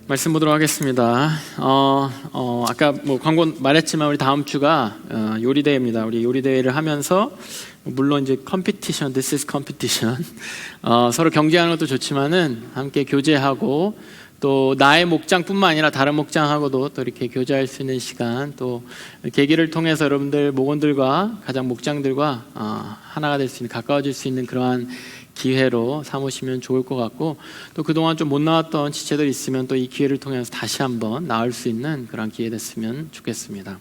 말씀 보도록 하겠습니다. 아까 광고 말했지만 우리 다음 주가 요리대회입니다. 우리 요리대회를 하면서 물론 이제 컴피티션, this is competition. 서로 경쟁하는 것도 좋지만은 함께 교제하고 또 나의 목장뿐만 아니라 다른 목장하고도 또 이렇게 교제할 수 있는 시간, 또 계기를 통해서 여러분들 목원들과 가장 목장들과 하나가 될 수 있는, 가까워질 수 있는 그러한 기회로 삼으시면 좋을 것 같고, 또 그동안 좀 못 나왔던 지체들 있으면 또 이 기회를 통해서 다시 한번 나올 수 있는 그런 기회 됐으면 좋겠습니다.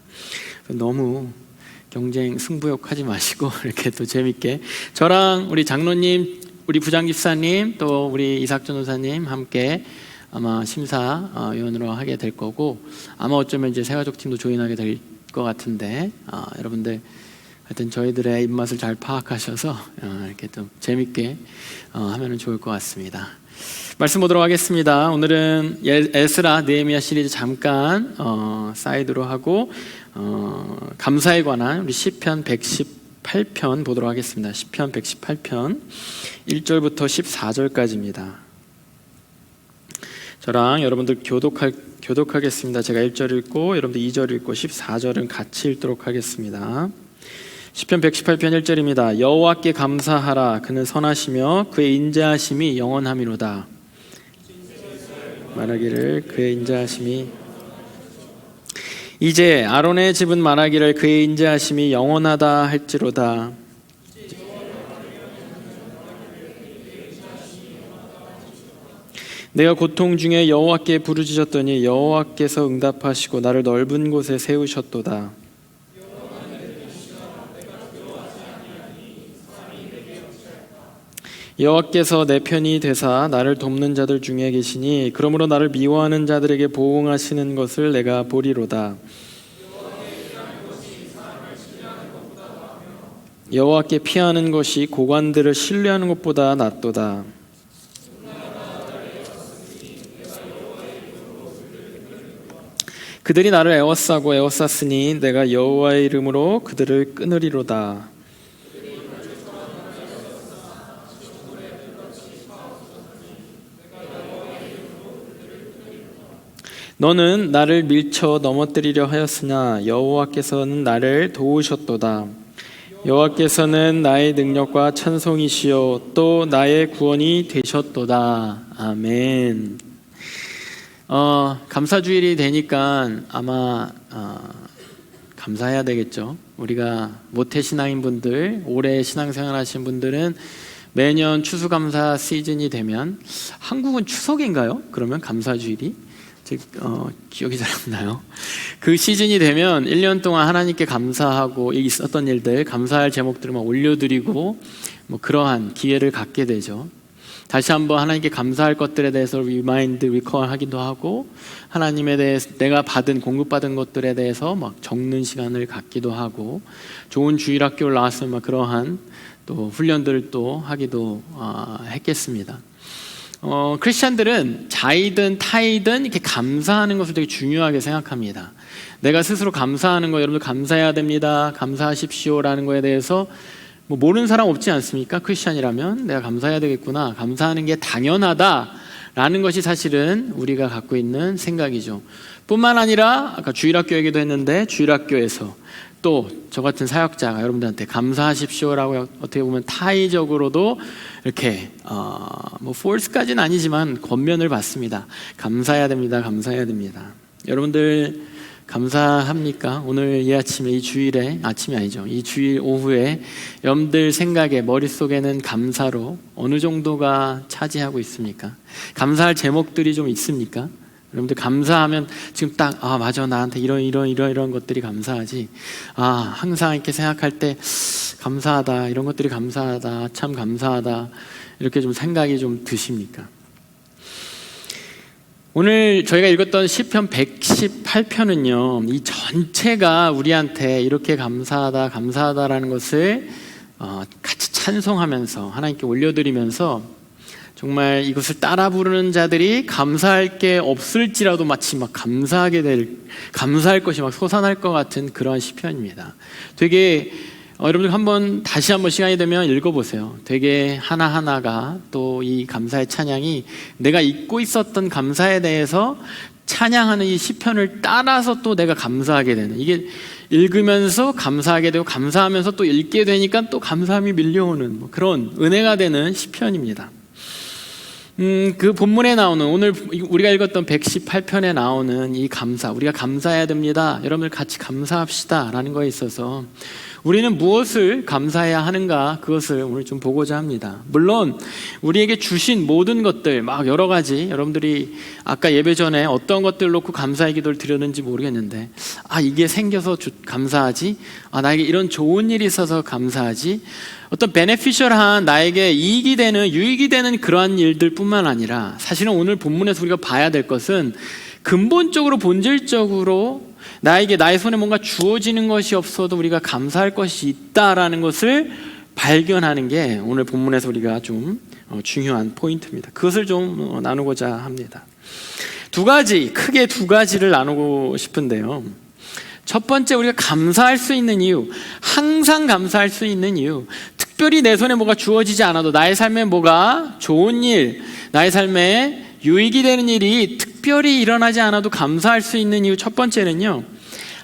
너무 경쟁 승부욕 하지 마시고 이렇게 또 재밌게 저랑 우리 장로님, 우리 부장집사님, 또 우리 이삭 전도사님 함께 아마 심사위원으로 하게 될 거고, 아마 어쩌면 이제 새가족팀도 조인하게 될 것 같은데, 여러분들 하여튼 저희들의 입맛을 잘 파악하셔서 이렇게 좀 재밌게 하면 좋을 것 같습니다. 말씀 보도록 하겠습니다. 오늘은 에스라 느헤미야 시리즈 잠깐 사이드로 하고 감사에 관한 우리 시편 118편 보도록 하겠습니다. 시편 118편 1절부터 14절까지입니다. 저랑 여러분들 교독하겠습니다. 제가 1절 읽고 여러분들 2절 읽고 14절은 같이 읽도록 하겠습니다. 시편 118편 1절입니다. 여호와께 감사하라. 그는 선하시며 그의 인자하심이 영원함이로다. 말하기를 그의 인자하심이, 이제 아론의 집은 말하기를 그의 인자하심이 영원하다 할지로다. 내가 고통 중에 여호와께 부르짖었더니 여호와께서 응답하시고 나를 넓은 곳에 세우셨도다. 여호와께서 내 편이 되사 나를 돕는 자들 중에 계시니 그러므로 나를 미워하는 자들에게 보응하시는 것을 내가 보리로다. 여호와께 피하는 것이 고관들을 신뢰하는 것보다 낫도다. 그들이 나를 에워싸고 에워쌌으니 내가 여호와의 이름으로 그들을 끊으리로다. 너는 나를 밀쳐 넘어뜨리려 하였으나 여호와께서는 나를 도우셨도다. 여호와께서는 나의 능력과 찬송이시요 또 나의 구원이 되셨도다. 아멘. 감사주일이 되니까 아마 감사해야 되겠죠. 우리가 모태신앙인 분들, 오래 신앙생활 하신 분들은 매년 추수감사 시즌이 되면, 한국은 추석인가요? 그러면 감사주일이? 기억이 잘 안 나요. 그 시즌이 되면 1년 동안 하나님께 감사하고 있었던 일들, 감사할 제목들을 막 올려드리고 그러한 기회를 갖게 되죠. 다시 한번 하나님께 감사할 것들에 대해서 리콜 하기도 하고, 하나님에 대해서 내가 공급받은 것들에 대해서 막 적는 시간을 갖기도 하고, 좋은 주일학교를 나왔으면 막 그러한 또 훈련들을 또 하기도 했겠습니다. 크리스찬들은 자이든 타이든 이렇게 감사하는 것을 되게 중요하게 생각합니다. 내가 스스로 감사하는 거, 여러분들 감사해야 됩니다, 감사하십시오라는 거에 대해서 모르는 사람 없지 않습니까? 크리스찬이라면 내가 감사해야 되겠구나, 감사하는 게 당연하다라는 것이 사실은 우리가 갖고 있는 생각이죠. 뿐만 아니라 아까 주일학교 얘기도 했는데, 주일학교에서 또 저 같은 사역자가 여러분들한테 감사하십시오라고 어떻게 보면 타의적으로도 이렇게 force까지는 아니지만 권면을 받습니다. 감사해야 됩니다, 감사해야 됩니다. 여러분들 감사합니까? 오늘 이 아침에, 이 주일에, 아침이 아니죠, 이 주일 오후에 여러분들 생각에, 머릿속에는 감사로 어느 정도가 차지하고 있습니까? 감사할 제목들이 좀 있습니까? 여러분들 감사하면 지금 딱 맞아, 나한테 이런 것들이 감사하지, 항상 이렇게 생각할 때 감사하다, 이런 것들이 감사하다, 참 감사하다, 이렇게 좀 생각이 좀 드십니까? 오늘 저희가 읽었던 시편 118편은요 이 전체가 우리한테 이렇게 감사하다라는 것을 같이 찬송하면서 하나님께 올려드리면서, 정말 이것을 따라 부르는 자들이 감사할 게 없을지라도 마치 막 감사할 것이 막 솟아날 것 같은 그러한 시편입니다. 되게 여러분들 다시 한번 시간이 되면 읽어보세요. 되게 하나하나가 또 이 감사의 찬양이 내가 잊고 있었던 감사에 대해서 찬양하는 이 시편을 따라서 또 내가 감사하게 되는, 이게 읽으면서 감사하게 되고 감사하면서 또 읽게 되니까 또 감사함이 밀려오는 그런 은혜가 되는 시편입니다. 그 본문에 나오는, 오늘 우리가 읽었던 118편에 나오는 이 감사, 우리가 감사해야 됩니다, 여러분들 같이 감사합시다 라는 거에 있어서 우리는 무엇을 감사해야 하는가, 그것을 오늘 좀 보고자 합니다. 물론 우리에게 주신 모든 것들 막 여러 가지, 여러분들이 아까 예배 전에 어떤 것들 놓고 감사의 기도를 드렸는지 모르겠는데, 이게 생겨서 감사하지, 나에게 이런 좋은 일이 있어서 감사하지, 어떤 베네피셜한, 나에게 이익이 되는, 유익이 되는 그러한 일들 뿐만 아니라, 사실은 오늘 본문에서 우리가 봐야 될 것은 근본적으로, 본질적으로 나에게 나의 손에 뭔가 주어지는 것이 없어도 우리가 감사할 것이 있다라는 것을 발견하는 게 오늘 본문에서 우리가 좀 중요한 포인트입니다. 그것을 좀 나누고자 합니다. 크게 두 가지를 나누고 싶은데요. 첫 번째, 우리가 감사할 수 있는 이유, 항상 감사할 수 있는 이유, 특별히 내 손에 뭐가 주어지지 않아도 나의 삶에 뭐가 좋은 일, 나의 삶에 유익이 되는 일이 특별히 일어나지 않아도 감사할 수 있는 이유, 첫 번째는요,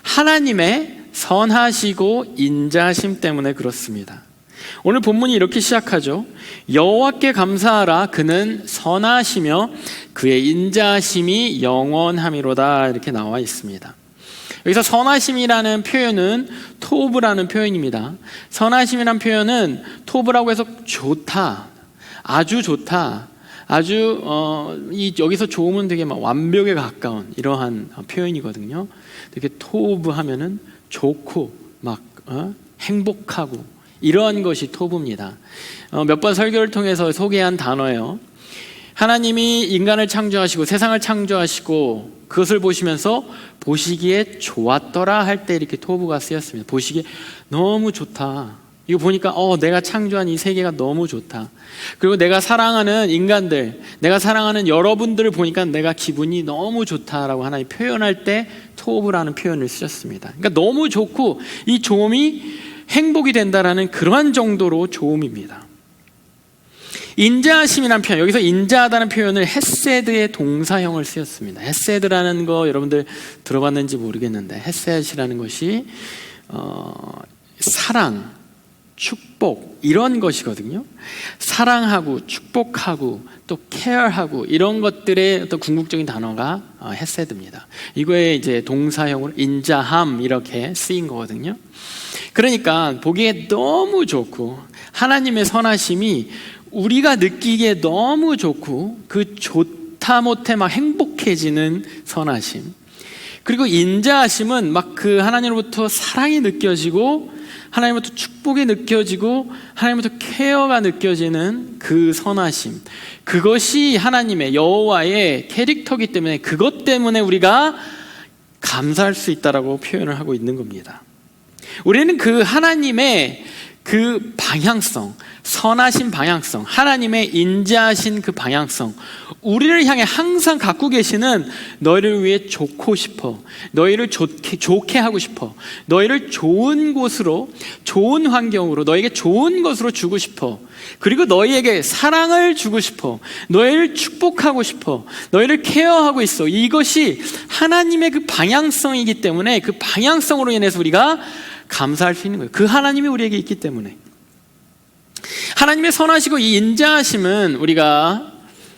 하나님의 선하시고 인자하심 때문에 그렇습니다. 오늘 본문이 이렇게 시작하죠. 여호와께 감사하라, 그는 선하시며 그의 인자하심이 영원함이로다, 이렇게 나와 있습니다. 여기서 선하심이라는 표현은 토브라는 표현입니다. 선하심이라는 표현은 토브라고 해서 좋다, 아주 좋다, 아주 여기서 좋으면 되게 막 완벽에 가까운 이러한 표현이거든요. 되게 토브 하면은 좋고 막 행복하고 이러한 것이 토브입니다. 몇 번 설교를 통해서 소개한 단어예요. 하나님이 인간을 창조하시고 세상을 창조하시고 그것을 보시면서 보시기에 좋았더라 할 때 이렇게 토브가 쓰였습니다. 보시기에 너무 좋다, 이거 보니까 내가 창조한 이 세계가 너무 좋다, 그리고 내가 사랑하는 인간들, 내가 사랑하는 여러분들을 보니까 내가 기분이 너무 좋다라고 하나님 표현할 때 토브라는 표현을 쓰셨습니다. 그러니까 너무 좋고 이 좋음이 행복이 된다라는 그러한 정도로 좋음입니다. 인자하심이라는 표현, 여기서 인자하다는 표현을 헤세드의 동사형을 쓰였습니다. 헤세드라는 거 여러분들 들어봤는지 모르겠는데, 헤세드라는 것이 사랑, 축복 이런 것이거든요. 사랑하고 축복하고 또 케어하고 이런 것들의 어떤 궁극적인 단어가 헤세드입니다. 이거에 이제 동사형으로 인자함 이렇게 쓰인 거거든요. 그러니까 보기에 너무 좋고 하나님의 선하심이 우리가 느끼기에 너무 좋고 그 좋다 못해 막 행복해지는 선하심, 그리고 인자하심은 막 그 하나님으로부터 사랑이 느껴지고 하나님부터 축복이 느껴지고 하나님부터 케어가 느껴지는 그 선하심, 그것이 하나님의 여호와의 캐릭터이기 때문에 그것 때문에 우리가 감사할 수 있다라고 표현을 하고 있는 겁니다. 우리는 그 하나님의 그 방향성, 선하신 방향성, 하나님의 인자하신 그 방향성, 우리를 향해 항상 갖고 계시는, 너희를 위해 좋고 싶어, 너희를 좋게 하고 싶어, 너희를 좋은 곳으로, 좋은 환경으로, 너에게 좋은 것으로 주고 싶어, 그리고 너희에게 사랑을 주고 싶어, 너희를 축복하고 싶어, 너희를 케어하고 있어. 이것이 하나님의 그 방향성이기 때문에 그 방향성으로 인해서 우리가 감사할 수 있는 거예요. 그 하나님이 우리에게 있기 때문에. 하나님의 선하시고 이 인자하심은 우리가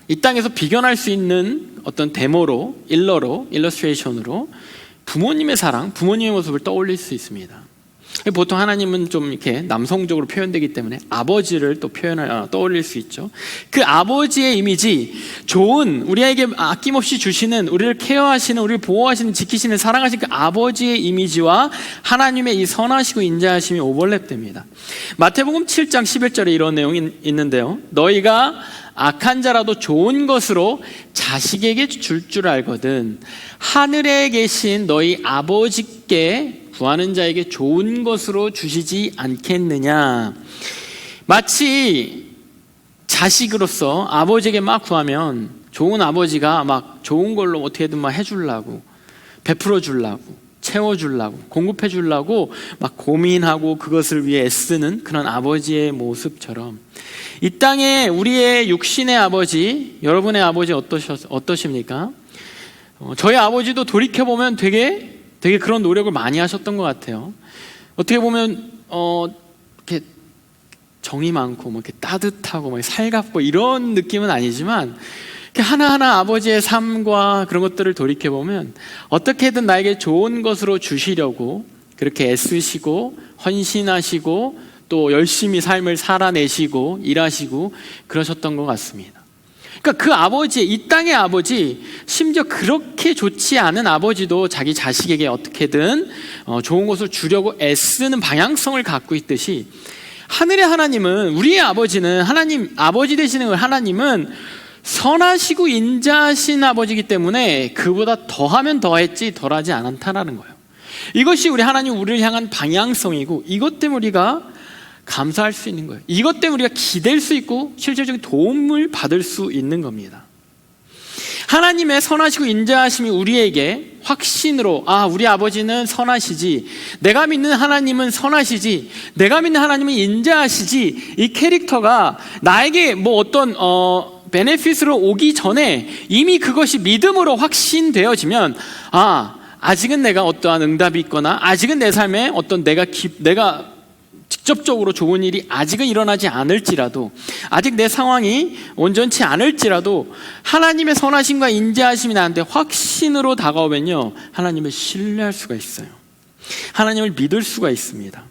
이 땅에서 비견할 수 있는 어떤 데모로, 일러스트레이션으로 부모님의 사랑, 부모님의 모습을 떠올릴 수 있습니다. 보통 하나님은 좀 이렇게 남성적으로 표현되기 때문에 아버지를 또 떠올릴 수 있죠. 그 아버지의 이미지, 좋은, 우리에게 아낌없이 주시는, 우리를 케어하시는, 우리를 보호하시는, 지키시는, 사랑하시는 그 아버지의 이미지와 하나님의 이 선하시고 인자하심이 오버랩됩니다. 마태복음 7장 11절에 이런 내용이 있는데요. 너희가 악한 자라도 좋은 것으로 자식에게 줄 알거든 하늘에 계신 너희 아버지께 구하는 자에게 좋은 것으로 주시지 않겠느냐. 마치 자식으로서 아버지에게 막 구하면 좋은 아버지가 막 좋은 걸로 어떻게든 막 해주려고, 베풀어 주려고, 채워주려고, 공급해주려고 막 고민하고 그것을 위해 애쓰는 그런 아버지의 모습처럼 이 땅에 우리의 육신의 아버지, 여러분의 아버지 어떠십니까? 저희 아버지도 돌이켜보면 되게 그런 노력을 많이 하셨던 것 같아요. 어떻게 보면 이렇게 정이 많고 뭐 이렇게 따뜻하고 막 살갑고 이런 느낌은 아니지만 하나하나 아버지의 삶과 그런 것들을 돌이켜보면 어떻게든 나에게 좋은 것으로 주시려고 그렇게 애쓰시고 헌신하시고 또 열심히 삶을 살아내시고 일하시고 그러셨던 것 같습니다. 그러니까 그 아버지, 이 땅의 아버지, 심지어 그렇게 좋지 않은 아버지도 자기 자식에게 어떻게든 좋은 것을 주려고 애쓰는 방향성을 갖고 있듯이 하늘의 하나님은, 우리의 아버지는, 하나님, 아버지 되시는 하나님은 선하시고 인자하신 아버지이기 때문에 그보다 더하면 더했지 덜하지 않다라는 거예요. 이것이 우리 하나님, 우리를 향한 방향성이고 이것 때문에 우리가 감사할 수 있는 거예요. 이것 때문에 우리가 기댈 수 있고 실질적인 도움을 받을 수 있는 겁니다. 하나님의 선하시고 인자하심이 우리에게 확신으로, 우리 아버지는 선하시지, 내가 믿는 하나님은 선하시지, 내가 믿는 하나님은 인자하시지, 이 캐릭터가 나에게 뭐 어떤 베네핏으로 오기 전에 이미 그것이 믿음으로 확신되어지면 아직은 내가 어떠한 응답이 있거나 아직은 내 삶에 어떤 내가 직접적으로 좋은 일이 아직은 일어나지 않을지라도, 아직 내 상황이 온전치 않을지라도 하나님의 선하심과 인자하심이 나한테 확신으로 다가오면요, 하나님을 신뢰할 수가 있어요. 하나님을 믿을 수가 있습니다.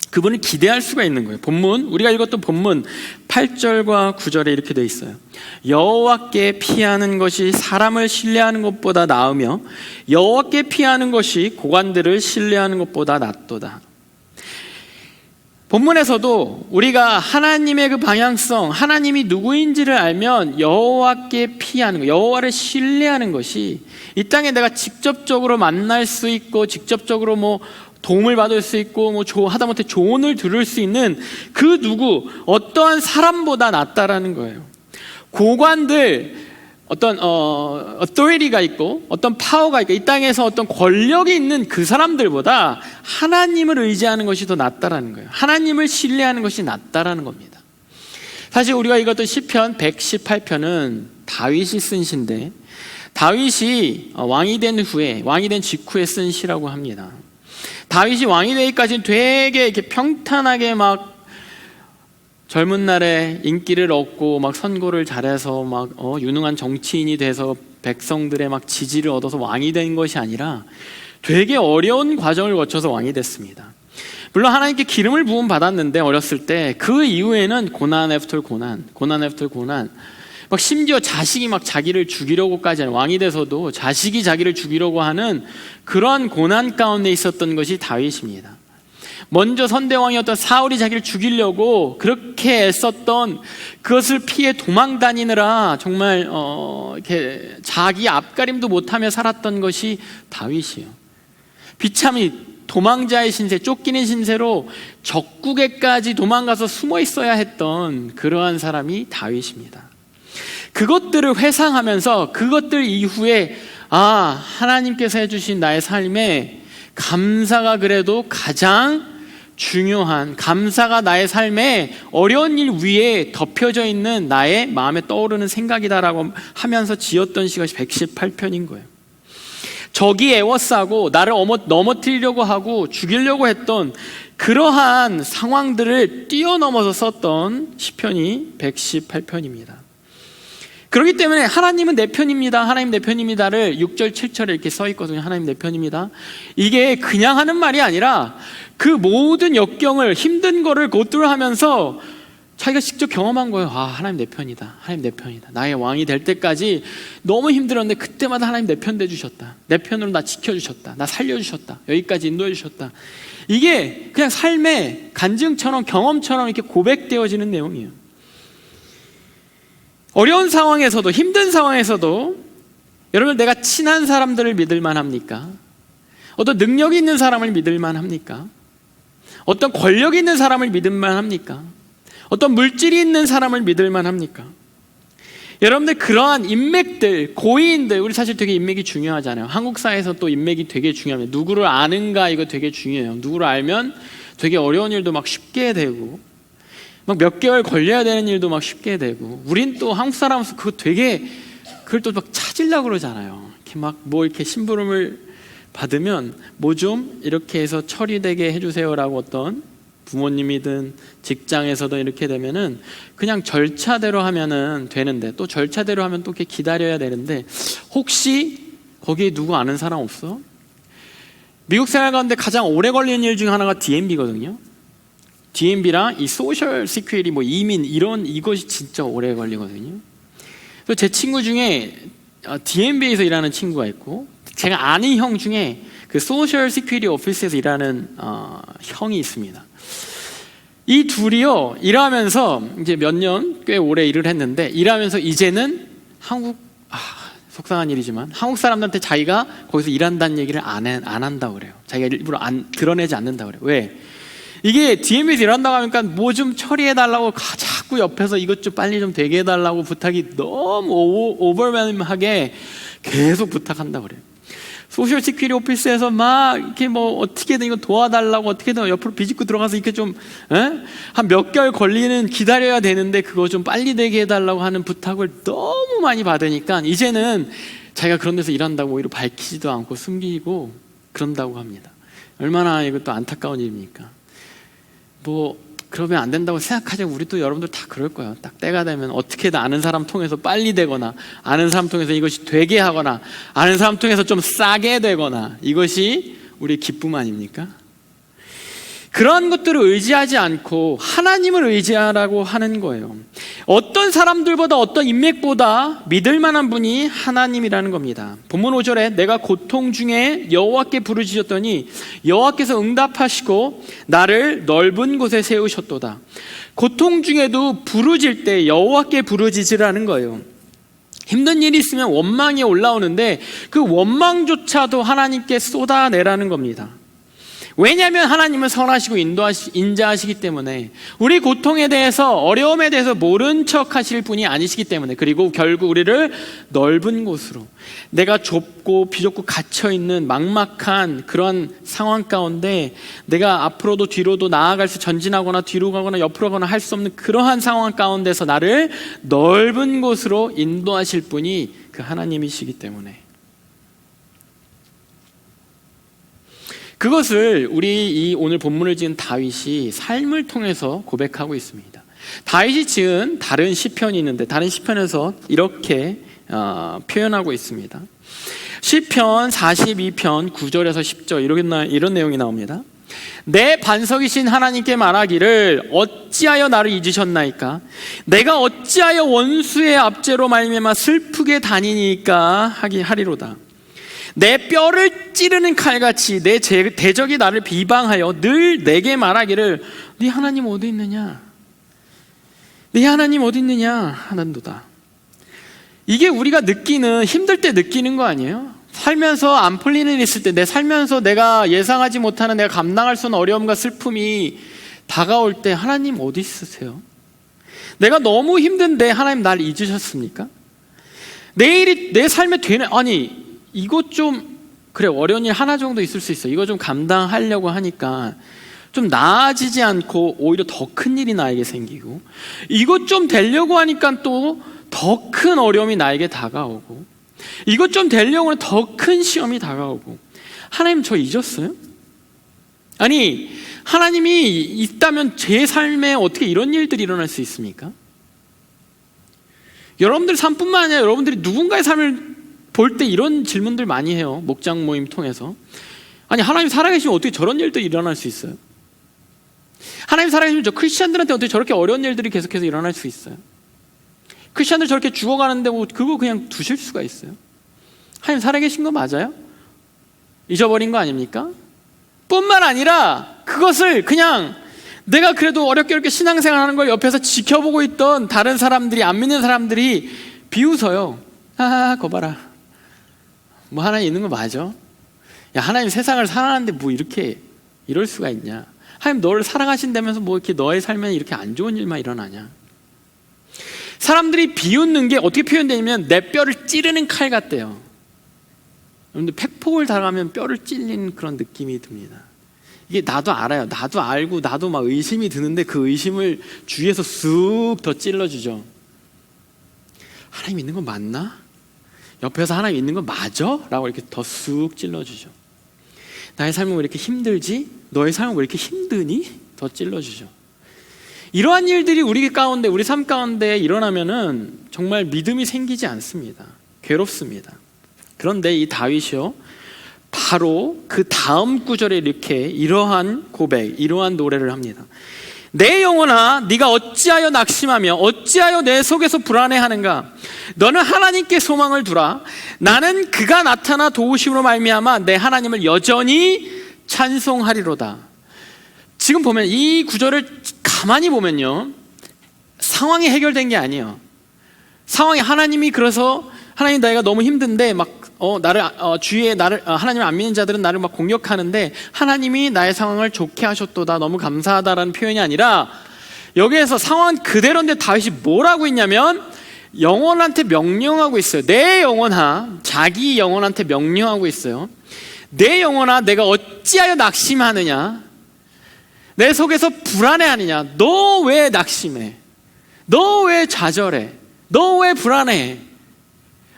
그분을 기대할 수가 있는 거예요. 본문, 우리가 읽었던 본문 8절과 9절에 이렇게 되어 있어요. 여호와께 피하는 것이 사람을 신뢰하는 것보다 나으며 여호와께 피하는 것이 고관들을 신뢰하는 것보다 낫도다. 본문에서도 우리가 하나님의 그 방향성, 하나님이 누구인지를 알면 여호와께 피하는 것, 여호와를 신뢰하는 것이 이 땅에 내가 직접적으로 만날 수 있고 직접적으로 뭐 도움을 받을 수 있고 뭐 하다못해 조언을 들을 수 있는 그 누구, 어떠한 사람보다 낫다라는 거예요. 고관들, 어떤 authority가 있고 어떤 파워가 있고 이 땅에서 어떤 권력이 있는 그 사람들보다 하나님을 의지하는 것이 더 낫다라는 거예요. 하나님을 신뢰하는 것이 낫다라는 겁니다. 사실 우리가 읽었던 시편 118편은 다윗이 쓴 시인데, 다윗이 왕이 된 후에, 왕이 된 직후에 쓴 시라고 합니다. 다윗이 왕이 되기까지는 되게 이렇게 평탄하게 막 젊은 날에 인기를 얻고 막 선거를 잘해서 막 유능한 정치인이 돼서 백성들의 막 지지를 얻어서 왕이 된 것이 아니라 되게 어려운 과정을 거쳐서 왕이 됐습니다. 물론 하나님께 기름을 부음 받았는데 어렸을 때 그 이후에는 고난 애프터 고난, 고난 애프터 고난, 막 심지어 자식이 막 자기를 죽이려고까지 하는, 왕이 돼서도 자식이 자기를 죽이려고 하는 그러한 고난 가운데 있었던 것이 다윗입니다. 먼저 선대왕이었던 사울이 자기를 죽이려고 그렇게 애썼던, 그것을 피해 도망 다니느라 정말 이렇게 자기 앞가림도 못하며 살았던 것이 다윗이에요. 비참히 도망자의 신세, 쫓기는 신세로 적국에까지 도망가서 숨어 있어야 했던 그러한 사람이 다윗입니다. 그것들을 회상하면서 그것들 이후에 하나님께서 해주신 나의 삶에 감사가 그래도 가장 중요한, 감사가 나의 삶에 어려운 일 위에 덮여져 있는 나의 마음에 떠오르는 생각이다라고 하면서 지었던 시가 118편인 거예요. 적이 애워싸고 나를 넘어뜨리려고 하고 죽이려고 했던 그러한 상황들을 뛰어넘어서 썼던 시편이 118편입니다. 그렇기 때문에 하나님은 내 편입니다, 하나님 내 편입니다를 6절 7절에 이렇게 써 있거든요. 하나님 내 편입니다. 이게 그냥 하는 말이 아니라 그 모든 역경을, 힘든 거를 고뚫하면서 자기가 직접 경험한 거예요. 하나님 내 편이다, 하나님 내 편이다. 나의 왕이 될 때까지 너무 힘들었는데 그때마다 하나님 내 편 돼주셨다, 내 편으로 나 지켜주셨다, 나 살려주셨다, 여기까지 인도해 주셨다. 이게 그냥 삶의 간증처럼, 경험처럼 이렇게 고백되어지는 내용이에요. 어려운 상황에서도, 힘든 상황에서도 여러분, 내가 친한 사람들을 믿을 만합니까? 어떤 능력이 있는 사람을 믿을 만합니까? 어떤 권력이 있는 사람을 믿을 만합니까? 어떤 물질이 있는 사람을 믿을 만합니까? 여러분들 그러한 인맥들, 고위인들, 우리 사실 되게 인맥이 중요하잖아요. 한국 사회에서 또 인맥이 되게 중요합니다. 누구를 아는가 이거 되게 중요해요. 누구를 알면 되게 어려운 일도 막 쉽게 되고 막 몇 개월 걸려야 되는 일도 막 쉽게 되고, 우린 또 한국 사람으로서 그거 되게 그걸 또 막 찾으려고 그러잖아요. 이렇게 막 뭐 이렇게 심부름을 받으면 뭐 좀 이렇게 해서 처리되게 해주세요라고 어떤 부모님이든 직장에서도 이렇게 되면은 그냥 절차대로 하면은 되는데, 또 절차대로 하면 또 이렇게 기다려야 되는데, 혹시 거기에 누구 아는 사람 없어? 미국 생활 가운데 가장 오래 걸리는 일 중에 하나가 DMV거든요. DMV랑 이 소셜 시큐리티, 뭐 이민 이것이 진짜 오래 걸리거든요. 또 제 친구 중에 DMV에서 일하는 친구가 있고, 제가 아는 형 중에 그 소셜 시큐리티 오피스에서 일하는 형이 있습니다. 이 둘이요, 일하면서 이제 몇 년 꽤 오래 일을 했는데, 일하면서 이제는 속상한 일이지만 한국 사람들한테 자기가 거기서 일한다는 얘기를 안 한다고 그래요. 자기가 일부러 드러내지 않는다고 그래요. 왜? 이게 DMV에서 일한다고 하니까 뭐 좀 처리해달라고 자꾸 옆에서 이것 좀 빨리 좀 되게 해달라고 부탁이 너무 오버웰밍하게 계속 부탁한다고 그래요. 소셜 시큐리티 오피스에서 막 이렇게 뭐 어떻게든 이거 도와달라고 어떻게든 옆으로 비집고 들어가서 이렇게 좀 한 몇 개월 걸리는 기다려야 되는데 그거 좀 빨리 되게 해달라고 하는 부탁을 너무 많이 받으니까 이제는 자기가 그런 데서 일한다고 오히려 밝히지도 않고 숨기고 그런다고 합니다. 얼마나 이것도 안타까운 일입니까? 뭐 그러면 안 된다고 생각하죠. 우리 또 여러분들 다 그럴 거예요. 딱 때가 되면 어떻게든 아는 사람 통해서 빨리 되거나, 아는 사람 통해서 이것이 되게 하거나, 아는 사람 통해서 좀 싸게 되거나, 이것이 우리의 기쁨 아닙니까? 그런 것들을 의지하지 않고 하나님을 의지하라고 하는 거예요. 어떤 사람들보다, 어떤 인맥보다 믿을 만한 분이 하나님이라는 겁니다. 본문 5절에 내가 고통 중에 여호와께 부르짖었더니 여호와께서 응답하시고 나를 넓은 곳에 세우셨도다. 고통 중에도 부르짖을 때 여호와께 부르짖으라는 거예요. 힘든 일이 있으면 원망이 올라오는데 그 원망조차도 하나님께 쏟아내라는 겁니다. 왜냐하면 하나님은 선하시고 인자하시기 때문에, 우리 고통에 대해서, 어려움에 대해서 모른 척 하실 분이 아니시기 때문에, 그리고 결국 우리를 넓은 곳으로, 내가 좁고 비좁고 갇혀있는 막막한 그런 상황 가운데 내가 앞으로도 뒤로도 나아갈 수, 전진하거나 뒤로 가거나 옆으로 가거나 할 수 없는 그러한 상황 가운데서 나를 넓은 곳으로 인도하실 분이 그 하나님이시기 때문에, 그것을 우리 이 오늘 본문을 지은 다윗이 삶을 통해서 고백하고 있습니다. 다윗이 지은 다른 시편이 있는데, 다른 시편에서 이렇게 표현하고 있습니다. 시편 42편 9절에서 10절 이런 내용이 나옵니다. 내 반석이신 하나님께 말하기를 어찌하여 나를 잊으셨나이까? 내가 어찌하여 원수의 압제로 말미암아 슬프게 다니니까 하리로다. 내 뼈를 찌르는 칼같이 내 대적이 나를 비방하여 늘 내게 말하기를 네 하나님 어디 있느냐? 네 하나님 어디 있느냐 하는도다. 이게 우리가 느끼는, 힘들 때 느끼는 거 아니에요? 살면서 안 풀리는 일 있을 때, 내 살면서 내가 예상하지 못하는, 내가 감당할 수 없는 어려움과 슬픔이 다가올 때 하나님 어디 있으세요? 내가 너무 힘든데 하나님 날 잊으셨습니까? 내 삶에 되는, 아니 이것 좀 그래, 어려운 일 하나 정도 있을 수 있어, 이거 좀 감당하려고 하니까 좀 나아지지 않고 오히려 더 큰 일이 나에게 생기고, 이것 좀 되려고 하니까 또 더 큰 어려움이 나에게 다가오고, 이것 좀 되려고 하면 더 큰 시험이 다가오고, 하나님 저 잊었어요? 아니 하나님이 있다면 제 삶에 어떻게 이런 일들이 일어날 수 있습니까? 여러분들 삶뿐만 아니라 여러분들이 누군가의 삶을 볼 때 이런 질문들 많이 해요. 목장 모임 통해서. 아니 하나님 살아계시면 어떻게 저런 일들이 일어날 수 있어요? 하나님 살아계시면 저 크리스찬들한테 어떻게 저렇게 어려운 일들이 계속해서 일어날 수 있어요? 크리스찬들 저렇게 죽어가는데 뭐 그거 그냥 두실 수가 있어요? 하나님 살아계신 거 맞아요? 잊어버린 거 아닙니까? 뿐만 아니라 그것을 그냥 내가 그래도 어렵게 신앙생활하는 걸 옆에서 지켜보고 있던 다른 사람들이, 안 믿는 사람들이 비웃어요. 거 봐라, 뭐 하나님 있는 거 맞아? 야 하나님 세상을 사랑하는데 뭐 이렇게 이럴 수가 있냐? 하나님 너를 사랑하신다면서 뭐 이렇게 너의 삶에 이렇게 안 좋은 일만 일어나냐? 사람들이 비웃는 게 어떻게 표현되냐면 내 뼈를 찌르는 칼 같대요. 여러분들 팩폭을 당하면 뼈를 찔리는 그런 느낌이 듭니다. 이게 나도 알아요. 나도 알고 나도 막 의심이 드는데 그 의심을 주위에서 쑥 더 찔러주죠. 하나님 있는 거 맞나? 옆에서 하나님 있는 거 맞아? 라고 이렇게 더 쑥 찔러주죠. 나의 삶은 왜 이렇게 힘들지? 너의 삶은 왜 이렇게 힘드니? 더 찔러주죠. 이러한 일들이 우리 가운데, 우리 삶 가운데 일어나면은 정말 믿음이 생기지 않습니다. 괴롭습니다. 그런데 이 다윗이요, 바로 그 다음 구절에 이렇게 이러한 고백, 이러한 노래를 합니다. 내 영혼아, 네가 어찌하여 낙심하며 어찌하여 내 속에서 불안해하는가? 너는 하나님께 소망을 두라. 나는 그가 나타나 도우심으로 말미암아 내 하나님을 여전히 찬송하리로다. 지금 보면 이 구절을 가만히 보면요, 상황이 해결된 게 아니에요. 상황이 하나님이 그래서 하나님 내가 너무 힘든데 막 나를 주위에 나를 하나님을 안 믿는 자들은 나를 막 공격하는데 하나님이 나의 상황을 좋게 하셨도다, 너무 감사하다라는 표현이 아니라 여기에서 상황은 그대로인데 다윗이 뭘 하고 있냐면 영혼한테 명령하고 있어요. 내 영혼아, 자기 영혼한테 명령하고 있어요. 내 영혼아, 내가 어찌하여 낙심하느냐? 내 속에서 불안해하느냐? 너 왜 낙심해? 너 왜 좌절해? 너 왜 불안해?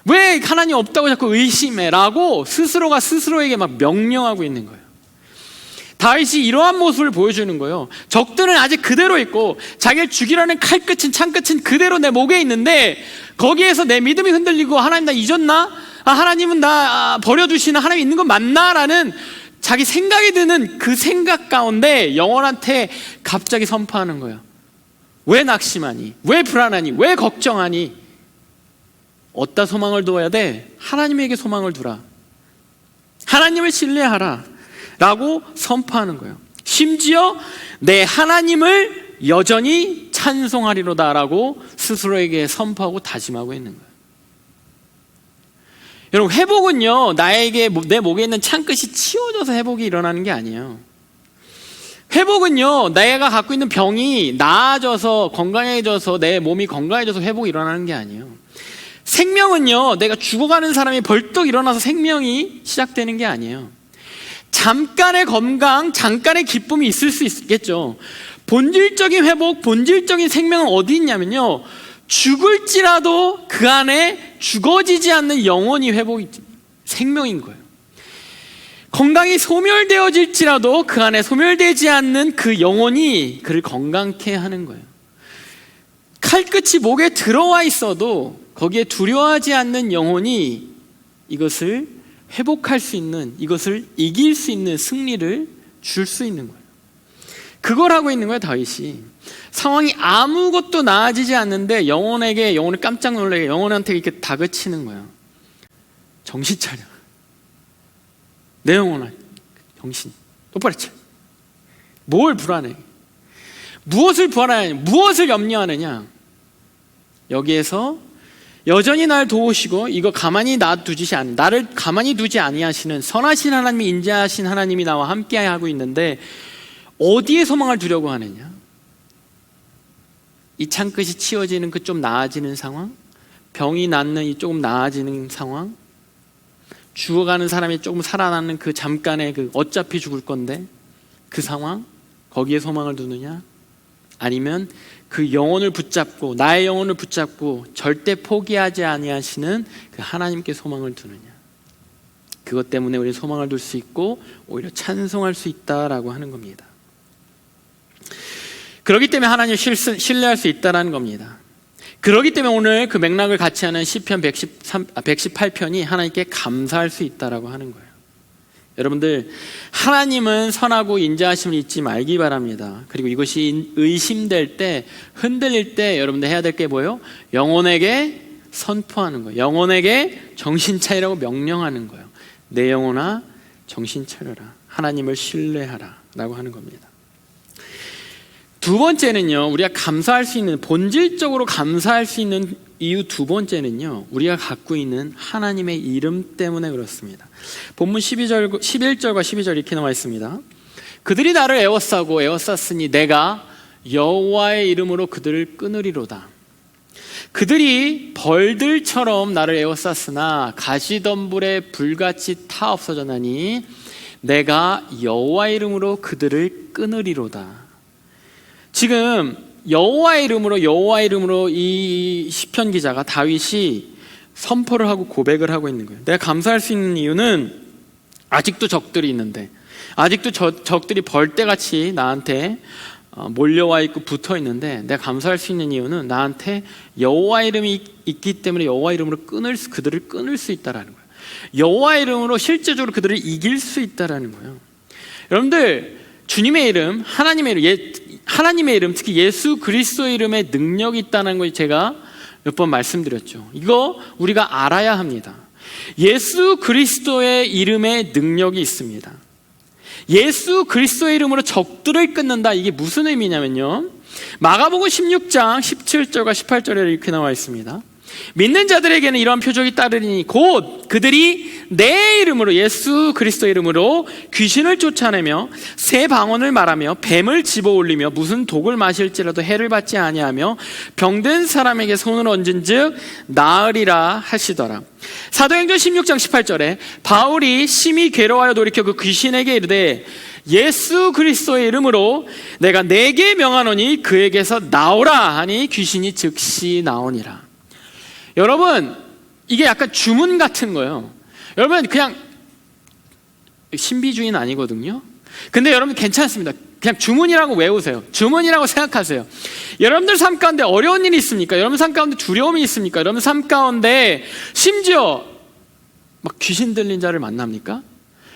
왜 하나님 없다고 자꾸 의심해? 라고 스스로가 스스로에게 막 명령하고 있는 거예요. 다윗이 이러한 모습을 보여주는 거예요. 적들은 아직 그대로 있고 자기를 죽이려는 칼끝은 창끝은 그대로 내 목에 있는데 거기에서 내 믿음이 흔들리고 하나님 나 잊었나? 하나님은 나 버려두시나? 하나님 있는 건 맞나? 라는 자기 생각이 드는 그 생각 가운데 영혼한테 갑자기 선포하는 거예요. 왜 낙심하니? 왜 불안하니? 왜 걱정하니? 어디다 소망을 두어야 돼? 하나님에게 소망을 두라. 하나님을 신뢰하라 라고 선포하는 거예요. 심지어 내 하나님을 여전히 찬송하리로다 라고 스스로에게 선포하고 다짐하고 있는 거예요. 여러분, 회복은요, 나에게 내 목에 있는 창끝이 치워져서 회복이 일어나는 게 아니에요. 회복은요, 내가 갖고 있는 병이 나아져서 건강해져서 내 몸이 건강해져서 회복이 일어나는 게 아니에요. 생명은요, 내가 죽어가는 사람이 벌떡 일어나서 생명이 시작되는 게 아니에요. 잠깐의 건강, 잠깐의 기쁨이 있을 수 있겠죠. 본질적인 회복, 본질적인 생명은 어디 있냐면요, 죽을지라도 그 안에 죽어지지 않는 영혼이 회복이 생명인 거예요. 건강이 소멸되어질지라도 그 안에 소멸되지 않는 그 영혼이 그를 건강케 하는 거예요. 칼끝이 목에 들어와 있어도 거기에 두려워하지 않는 영혼이 이것을 회복할 수 있는, 이것을 이길 수 있는 승리를 줄 수 있는 거예요. 그걸 하고 있는 거예요, 다윗이. 상황이 아무것도 나아지지 않는데 영혼을 깜짝 놀라게 영혼한테 이렇게 다그치는 거예요. 정신 차려. 내 영혼아, 정신 똑바로 차려. 뭘 불안해? 무엇을 불안하느냐? 무엇을 염려하느냐? 여기에서 여전히 날 도우시고 이거 가만히 나를 가만히 두지 아니하시는 선하신 하나님이, 인자하신 하나님이 나와 함께 하고 있는데 어디에 소망을 두려고 하느냐? 이 창끝이 치워지는 그 좀 나아지는 상황, 병이 낫는 이 조금 나아지는 상황, 죽어가는 사람이 조금 살아나는 그 잠깐의 그 어차피 죽을 건데 그 상황, 거기에 소망을 두느냐? 아니면 그 영혼을 붙잡고 나의 영혼을 붙잡고 절대 포기하지 아니하시는 그 하나님께 소망을 두느냐? 그것 때문에 우리 소망을 둘 수 있고 오히려 찬송할 수 있다라고 하는 겁니다. 그렇기 때문에 하나님을 신뢰할 수 있다는 겁니다. 그렇기 때문에 오늘 그 맥락을 같이 하는 시편 118편이 하나님께 감사할 수 있다라고 하는 거예요. 여러분들, 하나님은 선하고 인자하심을 잊지 말기 바랍니다. 그리고 이것이 의심될 때, 흔들릴 때 여러분들 해야 될 게 뭐예요? 영혼에게 선포하는 거예요. 영혼에게 정신 차리라고 명령하는 거예요. 내 영혼아, 정신 차려라. 하나님을 신뢰하라 라고 하는 겁니다. 두 번째는요, 우리가 감사할 수 있는, 본질적으로 감사할 수 있는 이유 두 번째는요, 우리가 갖고 있는 하나님의 이름 때문에 그렇습니다. 본문 11절과 12절 이렇게 나와 있습니다. 그들이 나를 에워싸고 에워쌌으니 내가 여호와의 이름으로 그들을 끊으리로다. 그들이 벌들처럼 나를 에워쌌으나 가시덤불에 불같이 타 없어졌나니 내가 여호와의 이름으로 그들을 끊으리로다. 지금 여호와의 이름으로 이 시편 기자가, 다윗이 선포를 하고 고백을 하고 있는 거예요. 내가 감사할 수 있는 이유는 아직도 적들이 있는데, 아직도 적들이 벌떼같이 나한테 몰려와 있고 붙어 있는데, 내가 감사할 수 있는 이유는 나한테 여호와의 이름이 있기 때문에 여호와의 이름으로 그들을 끊을 수 있다라는 거예요. 여호와의 이름으로 실제적으로 그들을 이길 수 있다라는 거예요. 여러분들, 주님의 이름, 하나님의 이름, 특히 예수 그리스도의 이름에 능력이 있다는 걸 제가 몇 번 말씀드렸죠. 이거 우리가 알아야 합니다. 예수 그리스도의 이름에 능력이 있습니다. 예수 그리스도의 이름으로 적들을 끊는다. 이게 무슨 의미냐면요, 마가복음 16장 17절과 18절에 이렇게 나와 있습니다. 믿는 자들에게는 이러한 표적이 따르니 곧 그들이 내 이름으로, 예수 그리스도의 이름으로 귀신을 쫓아내며 새 방언을 말하며 뱀을 집어올리며 무슨 독을 마실지라도 해를 받지 아니하며 병든 사람에게 손을 얹은즉 나으리라 하시더라. 사도행전 16장 18절에 바울이 심히 괴로워하여 돌이켜 그 귀신에게 이르되 예수 그리스도의 이름으로 내가 내게 명하노니 그에게서 나오라 하니 귀신이 즉시 나오니라. 여러분, 이게 약간 주문 같은 거예요. 여러분, 그냥 신비주의는 아니거든요. 근데 여러분 괜찮습니다. 그냥 주문이라고 외우세요. 주문이라고 생각하세요. 여러분들 삶 가운데 어려운 일이 있습니까? 여러분 삶 가운데 두려움이 있습니까? 여러분 삶 가운데 심지어 막 귀신 들린 자를 만납니까?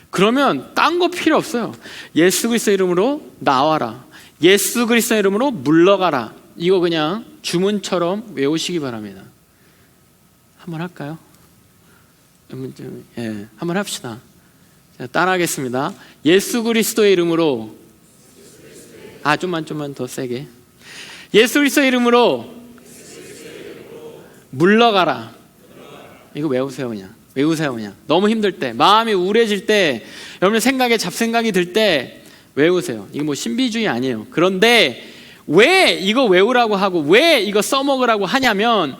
그러면 딴 거 필요 없어요. 예수 그리스도 이름으로 나와라. 예수 그리스도 이름으로 물러가라. 이거 그냥 주문처럼 외우시기 바랍니다. 한번 할까요? 예, 한번 합시다. 자, 따라하겠습니다. 예수 그리스도의 이름으로, 좀만 더 세게. 예수 그리스도의 이름으로 물러가라. 이거 외우세요. 그냥 너무 힘들 때, 마음이 우울해질 때, 여러분 생각에 잡생각이 들 때 외우세요. 이거 뭐 신비주의 아니에요. 그런데 왜 이거 외우라고 하고 왜 이거 써먹으라고 하냐면,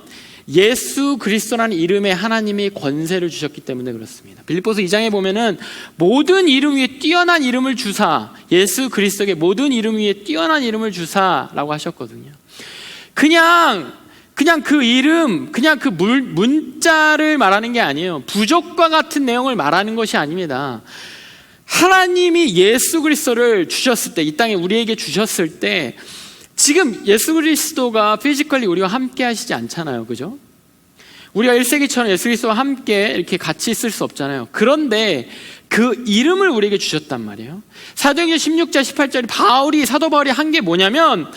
예수 그리스도라는 이름에 하나님이 권세를 주셨기 때문에 그렇습니다. 빌립보서 2장에 보면은 모든 이름 위에 뛰어난 이름을 주사, 예수 그리스도에게 모든 이름 위에 뛰어난 이름을 주사라고 하셨거든요. 그냥 그 이름, 그냥 그 문자를 말하는 게 아니에요. 부족과 같은 내용을 말하는 것이 아닙니다. 하나님이 예수 그리스도를 주셨을 때, 이 땅에 우리에게 주셨을 때, 지금 예수 그리스도가 피지컬리 우리와 함께 하시지 않잖아요. 그죠? 우리가 1세기처럼 예수 그리스도와 함께 이렇게 같이 있을 수 없잖아요. 그런데 그 이름을 우리에게 주셨단 말이에요. 사도행전 16장 18절이 사도 바울이 한 게 뭐냐면,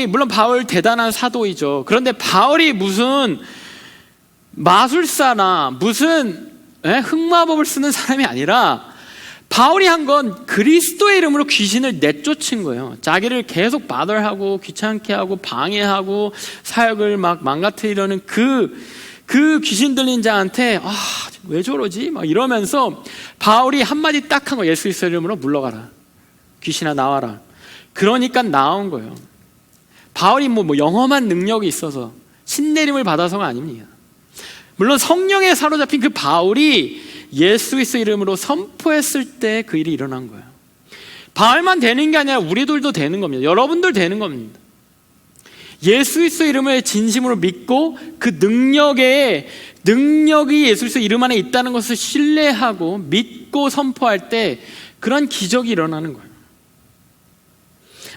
물론 바울 대단한 사도이죠. 그런데 바울이 무슨 마술사나 무슨 흑마법을 쓰는 사람이 아니라, 바울이 한 건 그리스도의 이름으로 귀신을 내쫓은 거예요. 자기를 계속 바들하고 귀찮게 하고 방해하고 사역을 막 망가뜨리려는 그 귀신 들린 자한테 왜 저러지? 막 이러면서 바울이 한마디 딱 한 거, 예수 그리스도의 이름으로 물러가라. 귀신아 나와라. 그러니까 나온 거예요. 바울이 뭐 영험한 능력이 있어서 신내림을 받아서가 아닙니다. 물론 성령에 사로잡힌 그 바울이 예수 그리스도 이름으로 선포했을 때 그 일이 일어난 거예요. 바울만 되는 게 아니라 우리들도 되는 겁니다. 여러분들 되는 겁니다. 예수 그리스도 이름을 진심으로 믿고 그 능력이 예수 그리스도 이름 안에 있다는 것을 신뢰하고 믿고 선포할 때 그런 기적이 일어나는 거예요.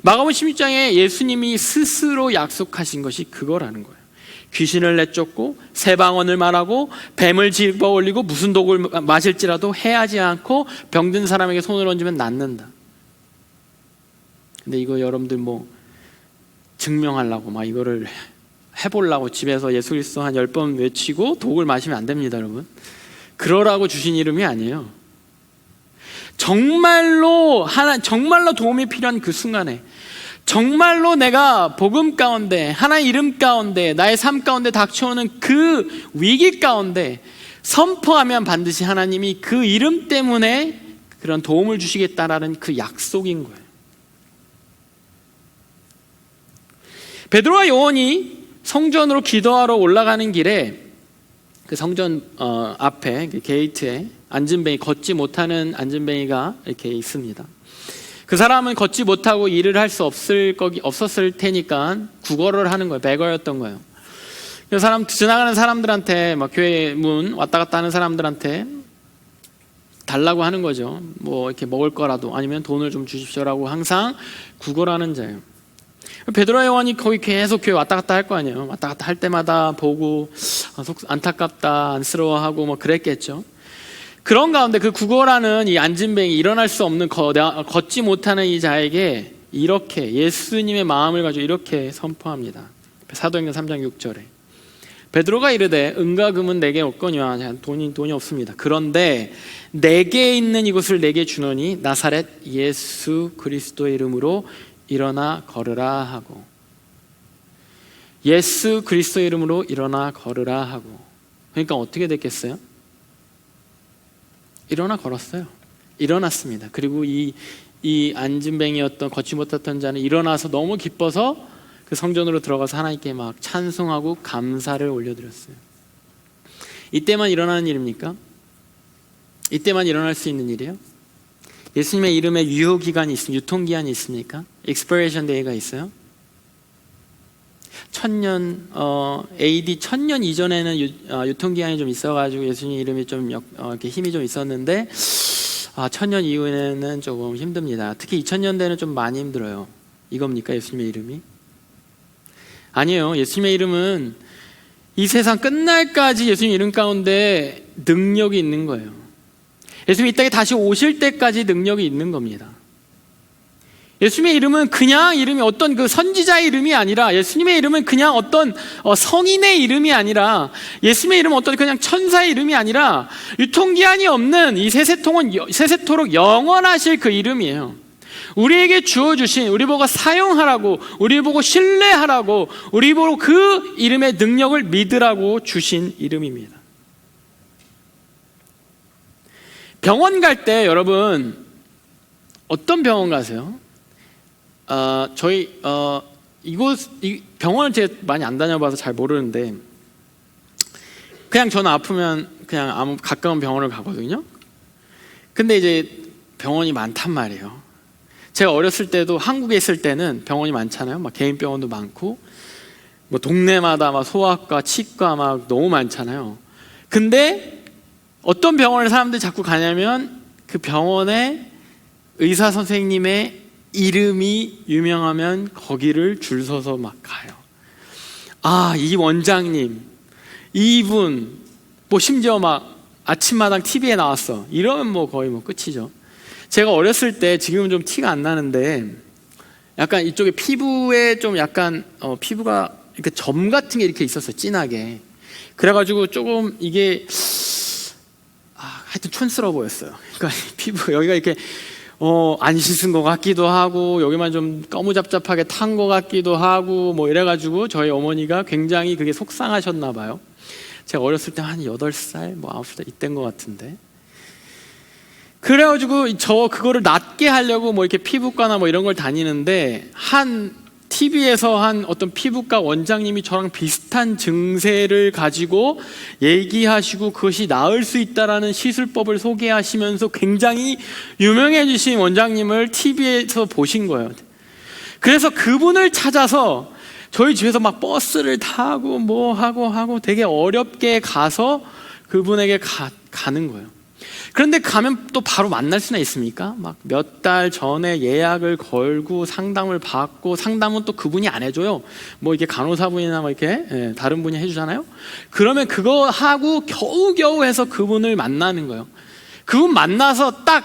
마가복음 16장에 예수님이 스스로 약속하신 것이 그거라는 거예요. 귀신을 내쫓고 새 방언을 말하고 뱀을 집어올리고 무슨 독을 마실지라도 해하지 않고 병든 사람에게 손을 얹으면 낫는다. 근데 이거 여러분들 뭐 증명하려고 막 이거를 해보려고 집에서 예수 그리스도 한 10번 외치고 독을 마시면 안 됩니다. 여러분, 그러라고 주신 이름이 아니에요. 정말로 도움이 필요한 그 순간에, 정말로 내가 복음 가운데, 하나의 이름 가운데, 나의 삶 가운데 닥쳐오는 그 위기 가운데 선포하면 반드시 하나님이 그 이름 때문에 그런 도움을 주시겠다라는 그 약속인 거예요. 베드로와 요한이 성전으로 기도하러 올라가는 길에 그 성전 앞에 그 게이트에 안진뱅이, 걷지 못하는 안진뱅이가 이렇게 있습니다. 그 사람은 걷지 못하고 일을 할 수 없었을 테니까 구걸을 하는 거예요. 베거였던 거예요. 그 사람, 지나가는 사람들한테, 막 교회 문 왔다 갔다 하는 사람들한테 달라고 하는 거죠. 뭐 이렇게 먹을 거라도, 아니면 돈을 좀 주십시오라고 항상 구걸하는 자예요. 베드로 요한이 거기 계속 교회 왔다 갔다 할 거 아니에요. 왔다 갔다 할 때마다 보고 안타깝다, 안쓰러워하고 뭐 그랬겠죠. 그런 가운데 그 구걸하는 이 안진뱅이, 일어날 수 없는 걷지 못하는 이 자에게 이렇게 예수님의 마음을 가지고 이렇게 선포합니다. 사도행전 3장 6절에 베드로가 이르되 은과 금은 내게 없거니와, 돈이 없습니다. 그런데 내게 있는 이것을 내게 주노니 나사렛 예수 그리스도의 이름으로 일어나 걸으라 하고, 예수 그리스도의 이름으로 일어나 걸으라 하고. 그러니까 어떻게 됐겠어요? 일어나 걸었어요. 일어났습니다. 그리고 이 안진뱅이였던, 걷지 못했던 자는 일어나서 너무 기뻐서 그 성전으로 들어가서 하나님께 막 찬송하고 감사를 올려드렸어요. 이때만 일어나는 일입니까? 이때만 일어날 수 있는 일이에요? 예수님의 이름에 유효기간이 있습니까? 유통기한이 있습니까? expiration day가 있어요? AD 1000년 이전에는 유통기한이 좀 있어가지고 예수님 이름이 좀 이렇게 힘이 좀 있었는데 1000년 이후에는 조금 힘듭니다. 특히 2000년대는 좀 많이 힘들어요. 이겁니까? 예수님의 이름이? 아니에요. 예수님의 이름은 이 세상 끝날까지 예수님 이름 가운데 능력이 있는 거예요. 예수님 이 땅에 다시 오실 때까지 능력이 있는 겁니다. 예수님의 이름은 그냥 이름이 어떤 그 선지자의 이름이 아니라, 예수님의 이름은 그냥 어떤 성인의 이름이 아니라, 예수님의 이름은 어떤 그냥 천사의 이름이 아니라 유통기한이 없는 이 세세토록 영원하실 그 이름이에요. 우리에게 주어주신, 우리 보고 사용하라고, 우리 보고 신뢰하라고, 우리 보고 그 이름의 능력을 믿으라고 주신 이름입니다. 병원 갈 때 여러분 어떤 병원 가세요? 병원을 제가 많이 안 다녀봐서 잘 모르는데, 그냥 저는 아프면 그냥 아무 가까운 병원을 가거든요. 근데 이제 병원이 많단 말이에요. 제가 어렸을 때도, 한국에 있을 때는 병원이 많잖아요. 막 개인 병원도 많고, 뭐 동네마다 막 소아과, 치과 막 너무 많잖아요. 근데 어떤 병원을 사람들이 자꾸 가냐면 그 병원에 의사 선생님의 이름이 유명하면 거기를 줄 서서 막 가요. 이 원장님, 이분, 뭐 심지어 막 아침마당 TV에 나왔어, 이러면 뭐 거의 뭐 끝이죠. 제가 어렸을 때, 지금은 좀 티가 안 나는데, 약간 이쪽에 피부에 좀 약간 피부가 이렇게 점 같은 게 이렇게 있었어요. 진하게. 그래가지고 조금 이게 하여튼 촌스러워 보였어요. 그러니까 피부 여기가 이렇게 안 씻은 것 같기도 하고, 여기만 좀 꺼무잡잡하게 탄 것 같기도 하고, 뭐 이래가지고 저희 어머니가 굉장히 그게 속상하셨나 봐요. 제가 어렸을 때 한 8살, 뭐 9살 이때인 것 같은데. 그래가지고 그거를 낫게 하려고 뭐 이렇게 피부과나 뭐 이런 걸 다니는데, TV에서 한 어떤 피부과 원장님이 저랑 비슷한 증세를 가지고 얘기하시고 그것이 나을 수 있다라는 시술법을 소개하시면서 굉장히 유명해지신 원장님을 TV에서 보신 거예요. 그래서 그분을 찾아서 저희 집에서 막 버스를 타고 뭐 하고 되게 어렵게 가서 그분에게 가는 거예요. 그런데 가면 또 바로 만날 수나 있습니까? 막 몇 달 전에 예약을 걸고 상담을 받고, 상담은 또 그분이 안 해줘요. 뭐 이렇게 간호사분이나 뭐 이렇게 다른 분이 해주잖아요. 그러면 그거 하고 겨우겨우 해서 그분을 만나는 거예요. 그분 만나서 딱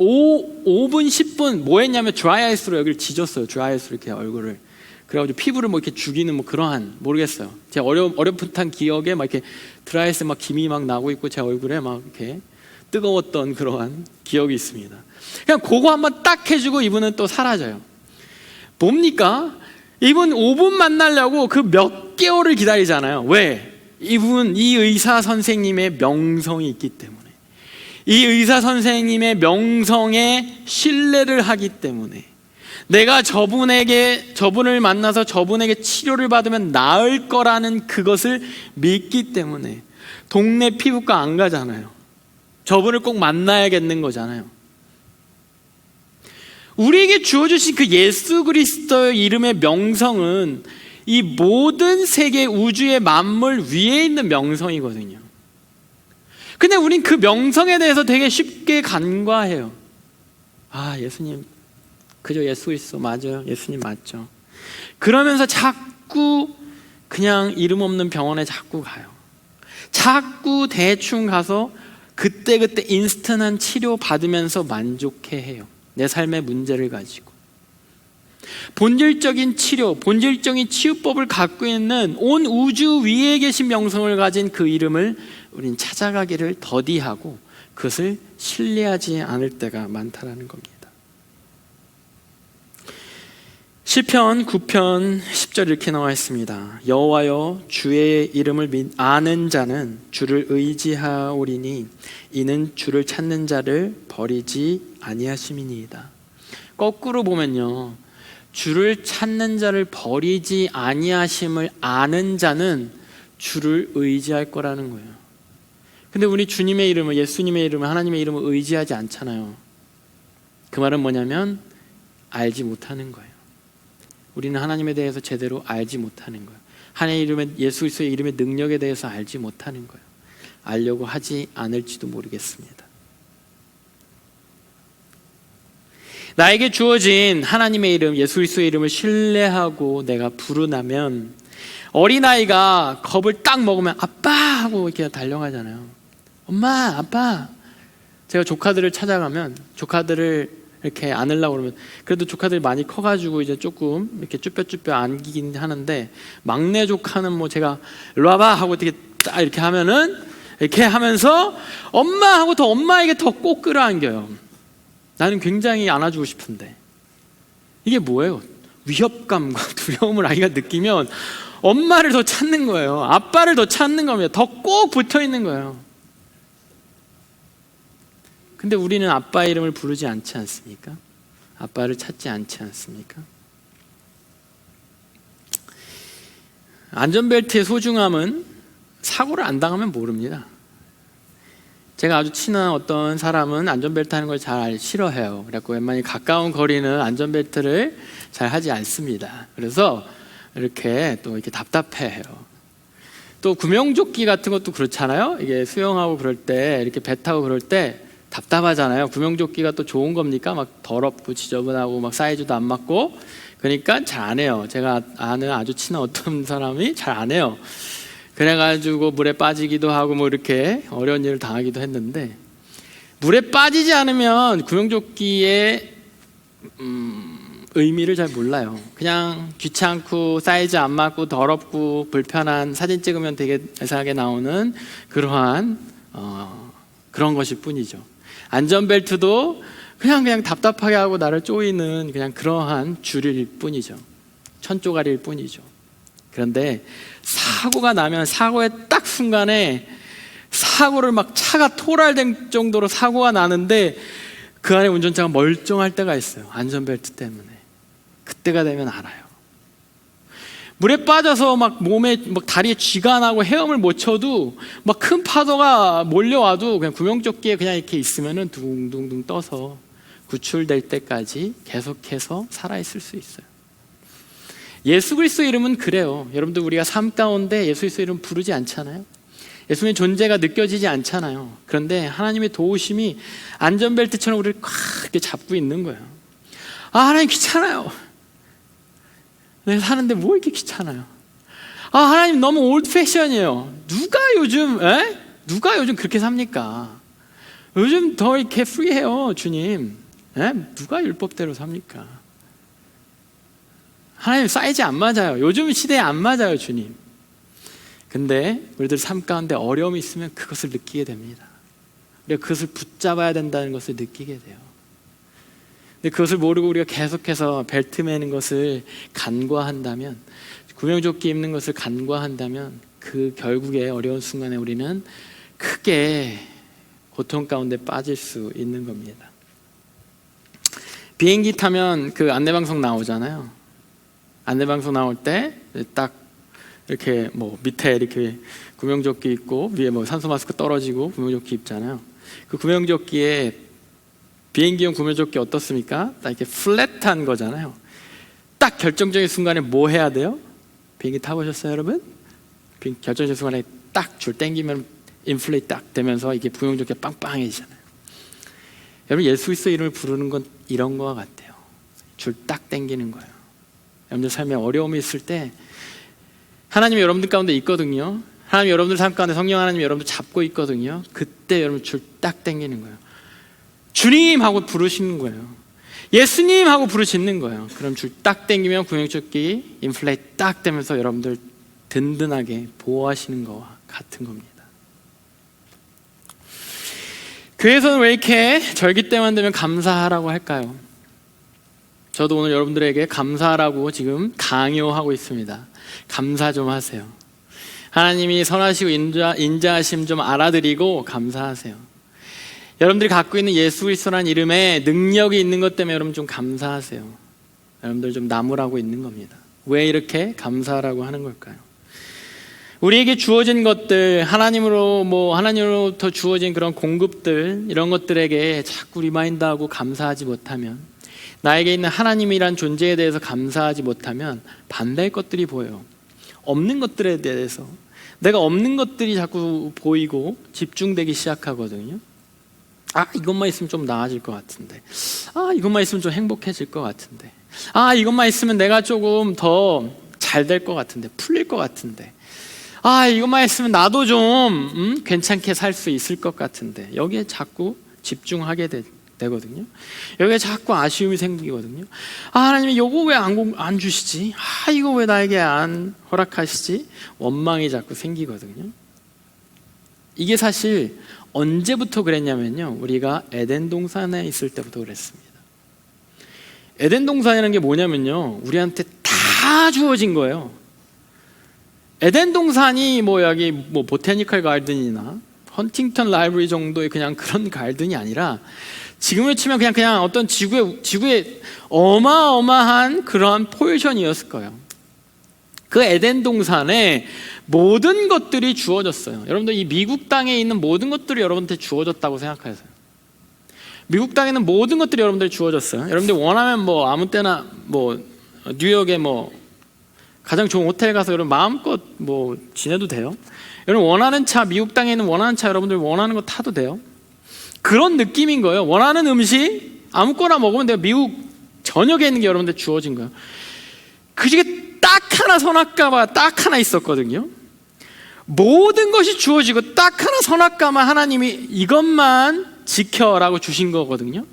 5분 10분 뭐 했냐면 드라이아이스로 여기를 지졌어요. 드라이아이스로 이렇게 얼굴을. 그래가지고 피부를 뭐 이렇게 죽이는 뭐 그러한, 모르겠어요. 제 어렴풋한 기억에 막 이렇게 드라이아이스 막 김이 막 나고 있고, 제 얼굴에 막 이렇게 뜨거웠던 그러한 기억이 있습니다. 그냥 그거 한번 딱 해주고 이분은 또 사라져요. 뭡니까? 이분 5분 만나려고 그 몇 개월을 기다리잖아요. 왜? 이 의사 선생님의 명성이 있기 때문에, 이 의사 선생님의 명성에 신뢰를 하기 때문에, 내가 저분을 만나서 저분에게 치료를 받으면 나을 거라는 그것을 믿기 때문에 동네 피부과 안 가잖아요. 저분을 꼭 만나야겠는 거잖아요. 우리에게 주어주신 그 예수 그리스도의 이름의 명성은 이 모든 세계 우주의 만물 위에 있는 명성이거든요. 근데 우린 그 명성에 대해서 되게 쉽게 간과해요. 아, 예수님, 그저 예수 그리스도 맞아요. 예수님 맞죠. 그러면서 자꾸 그냥 이름 없는 병원에 자꾸 가요. 자꾸 대충 가서 그때그때 인스턴한 치료 받으면서 만족해해요. 내 삶의 문제를 가지고. 본질적인 치료, 본질적인 치유법을 갖고 있는 온 우주 위에 계신 명성을 가진 그 이름을 우린 찾아가기를 더디하고 그것을 신뢰하지 않을 때가 많다라는 겁니다. 시편 9편 10절 이렇게 나와 있습니다. 여호와여, 주의 이름을 아는 자는 주를 의지하오리니 이는 주를 찾는 자를 버리지 아니하심이니이다. 거꾸로 보면요, 주를 찾는 자를 버리지 아니하심을 아는 자는 주를 의지할 거라는 거예요. 근데 우리 주님의 이름을, 예수님의 이름을, 하나님의 이름을 의지하지 않잖아요. 그 말은 뭐냐면 알지 못하는 거예요. 우리는 하나님에 대해서 제대로 알지 못하는 거예요. 하나님의 이름의, 예수 그리스도의 이름의 능력에 대해서 알지 못하는 거예요. 알려고 하지 않을지도 모르겠습니다. 나에게 주어진 하나님의 이름, 예수 그리스도의 이름을 신뢰하고 내가 부르나면 어린아이가 겁을 딱 먹으면 아빠 하고 이렇게 달려가잖아요. 엄마, 아빠. 제가 조카들을 찾아가면 조카들을 이렇게 안으려고 그러면, 그래도 조카들이 많이 커가지고 이제 조금 이렇게 쭈뼛쭈뼛 안기긴 하는데, 막내 조카는 뭐 제가 일로 와봐 하고 딱 이렇게 하면은 이렇게 하면서 엄마 하고 더 엄마에게 더 꼭 끌어안겨요. 나는 굉장히 안아주고 싶은데 이게 뭐예요? 위협감과 두려움을 아이가 느끼면 엄마를 더 찾는 거예요. 아빠를 더 찾는 겁니다. 더 꼭 붙어 있는 거예요. 근데 우리는 아빠 이름을 부르지 않지 않습니까? 아빠를 찾지 않지 않습니까? 안전벨트의 소중함은 사고를 안 당하면 모릅니다. 제가 아주 친한 어떤 사람은 안전벨트 하는 걸 잘 싫어해요. 그래서 웬만히 가까운 거리는 안전벨트를 잘 하지 않습니다. 그래서 이렇게 또 이렇게 답답해해요. 또 구명조끼 같은 것도 그렇잖아요. 이게 수영하고 그럴 때, 이렇게 배 타고 그럴 때 답답하잖아요. 구명조끼가 또 좋은 겁니까? 막 더럽고 지저분하고 막 사이즈도 안 맞고, 그러니까 잘 안 해요. 제가 아는 아주 친한 어떤 사람이 잘 안 해요. 그래가지고 물에 빠지기도 하고 뭐 이렇게 어려운 일을 당하기도 했는데, 물에 빠지지 않으면 구명조끼의 의미를 잘 몰라요. 그냥 귀찮고 사이즈 안 맞고 더럽고 불편한, 사진 찍으면 되게 이상하게 나오는 그러한 그런 것일 뿐이죠. 안전벨트도 그냥 답답하게 하고 나를 쪼이는 그냥 그러한 줄일 뿐이죠. 천조가리일 뿐이죠. 그런데 사고가 나면 사고의 딱 순간에 사고를 막 차가 토랄될 정도로 사고가 나는데 그 안에 운전자가 멀쩡할 때가 있어요. 안전벨트 때문에. 그때가 되면 알아요. 물에 빠져서 막 몸에 막 다리에 쥐가 나고 헤엄을 못 쳐도 막 큰 파도가 몰려와도 그냥 구명조끼에 그냥 이렇게 있으면은 둥둥둥 떠서 구출될 때까지 계속해서 살아있을 수 있어요. 예수 그리스도 이름은 그래요. 여러분들, 우리가 삶 가운데 예수 그리스도 이름 부르지 않잖아요. 예수님의 존재가 느껴지지 않잖아요. 그런데 하나님의 도우심이 안전벨트처럼 우리를 꽉 이렇게 잡고 있는 거예요. 아, 하나님 귀찮아요. 내가 사는데 뭐 이렇게 귀찮아요. 아, 하나님 너무 올드 패션이에요. 누가 요즘 그렇게 삽니까? 요즘 더 이렇게 프리해요, 주님. 누가 율법대로 삽니까? 하나님 사이즈 안 맞아요. 요즘 시대에 안 맞아요, 주님. 근데 우리들 삶 가운데 어려움이 있으면 그것을 느끼게 됩니다. 우리가 그것을 붙잡아야 된다는 것을 느끼게 돼요. 근데 그것을 모르고 우리가 계속해서 벨트 매는 것을 간과한다면, 구명조끼 입는 것을 간과한다면, 그 결국에 어려운 순간에 우리는 크게 고통 가운데 빠질 수 있는 겁니다. 비행기 타면 그 안내방송 나오잖아요. 안내방송 나올 때 딱 이렇게 뭐 밑에 이렇게 구명조끼 입고 위에 뭐 산소 마스크 떨어지고 구명조끼 입잖아요. 그 구명조끼에 비행기용 구명조끼 어떻습니까? 딱 이렇게 플랫한 거잖아요. 딱 결정적인 순간에 뭐 해야 돼요? 비행기 타보셨어요, 여러분? 결정적인 순간에 딱 줄 땡기면 인플레이 딱 되면서 이게 구명조끼가 빵빵해지잖아요. 여러분, 예수 그리스도 이름을 부르는 건 이런 거와 같아요. 줄 딱 땡기는 거예요. 여러분들 삶에 어려움이 있을 때 하나님이 여러분들 가운데 있거든요. 하나님이 여러분들 삶 가운데 성령 하나님이 여러분들 잡고 있거든요. 그때 여러분 줄 딱 땡기는 거예요. 주님 하고 부르시는 거예요. 예수님 하고 부르짖는 거예요. 그럼 줄 딱 땡기면 구명조끼 인플레이 딱 되면서 여러분들 든든하게 보호하시는 거와 같은 겁니다. 교회에서는 왜 이렇게 절기 때만 되면 감사하라고 할까요? 저도 오늘 여러분들에게 감사하라고 지금 강요하고 있습니다. 감사 좀 하세요. 하나님이 선하시고 인자하심 좀 알아드리고 감사하세요. 여러분들이 갖고 있는 예수 그리스도라는 이름에 능력이 있는 것 때문에 여러분 좀 감사하세요. 여러분들 좀 나무라고 있는 겁니다. 왜 이렇게 감사하라고 하는 걸까요? 우리에게 주어진 것들, 하나님으로부터 주어진 그런 공급들, 이런 것들에게 자꾸 리마인드하고 감사하지 못하면, 나에게 있는 하나님이란 존재에 대해서 감사하지 못하면 반대의 것들이 보여요. 없는 것들에 대해서 내가 없는 것들이 자꾸 보이고 집중되기 시작하거든요. 이것만 있으면 좀 나아질 것 같은데, 이것만 있으면 좀 행복해질 것 같은데, 이것만 있으면 내가 조금 더 잘 될 것 같은데, 풀릴 것 같은데, 이것만 있으면 나도 좀 괜찮게 살 수 있을 것 같은데, 여기에 자꾸 집중하게 되거든요. 여기에 자꾸 아쉬움이 생기거든요. 하나님이 이거 왜 안 주시지? 이거 왜 나에게 안 허락하시지? 원망이 자꾸 생기거든요. 이게 사실 언제부터 그랬냐면요, 우리가 에덴 동산에 있을 때부터 그랬습니다. 에덴 동산이라는 게 뭐냐면요, 우리한테 다 주어진 거예요. 에덴 동산이 여기 보테니컬 가든이나 헌팅턴 라이브러리 정도의 그냥 그런 가든이 아니라, 지금으로 치면 그냥 어떤 지구의 어마어마한 그러한 포지션이었을 거예요. 그 에덴 동산에 모든 것들이 주어졌어요. 여러분들, 이 미국 땅에 있는 모든 것들이 여러분한테 주어졌다고 생각하세요. 미국 땅에는 모든 것들이 여러분들이 주어졌어요. 여러분들 원하면 아무 때나 뉴욕에 가장 좋은 호텔 가서 여러분 마음껏 지내도 돼요. 여러분 원하는 차, 미국 땅에 있는 원하는 차 여러분들 원하는 거 타도 돼요. 그런 느낌인 거예요. 원하는 음식 아무거나 먹으면 돼요. 미국 전역에 있는 게 여러분들 주어진 거예요. 그 중에 딱 하나 선악과가 딱 하나 있었거든요. 모든 것이 주어지고 딱 하나 선악과만 하나님이 이것만 지켜라고 주신 거거든요.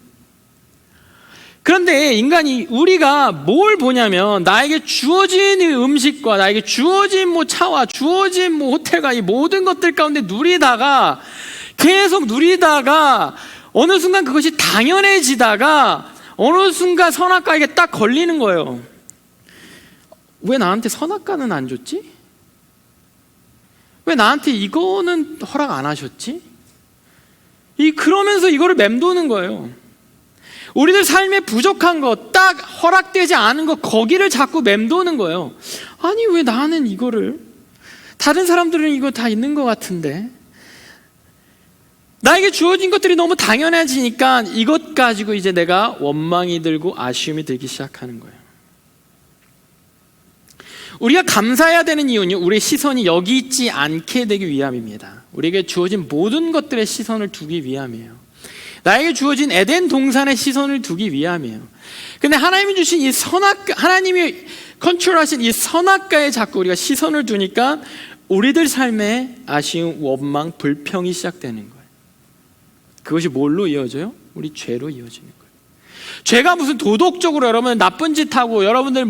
그런데 인간이, 우리가 뭘 보냐면, 나에게 주어진 음식과 나에게 주어진 차와 주어진 호텔과 이 모든 것들 가운데 계속 누리다가 어느 순간 그것이 당연해지다가 어느 순간 선악과에게 딱 걸리는 거예요. 왜 나한테 선악과는 안 줬지? 왜 나한테 이거는 허락 안 하셨지? 그러면서 이거를 맴도는 거예요. 우리들 삶에 부족한 거, 딱 허락되지 않은 거, 거기를 자꾸 맴도는 거예요. 왜 나는 이거를, 다른 사람들은 이거 다 있는 것 같은데, 나에게 주어진 것들이 너무 당연해지니까 이것 가지고 이제 내가 원망이 들고 아쉬움이 들기 시작하는 거예요. 우리가 감사해야 되는 이유는 우리의 시선이 여기 있지 않게 되기 위함입니다. 우리에게 주어진 모든 것들의 시선을 두기 위함이에요. 나에게 주어진 에덴 동산의 시선을 두기 위함이에요. 근데 하나님이 주신 이 하나님이 컨트롤하신 이 선악과에 자꾸 우리가 시선을 두니까 우리들 삶에 아쉬움, 원망, 불평이 시작되는 거예요. 그것이 뭘로 이어져요? 우리 죄로 이어지는 거예요. 죄가 무슨 도덕적으로 여러분 나쁜 짓 하고, 여러분들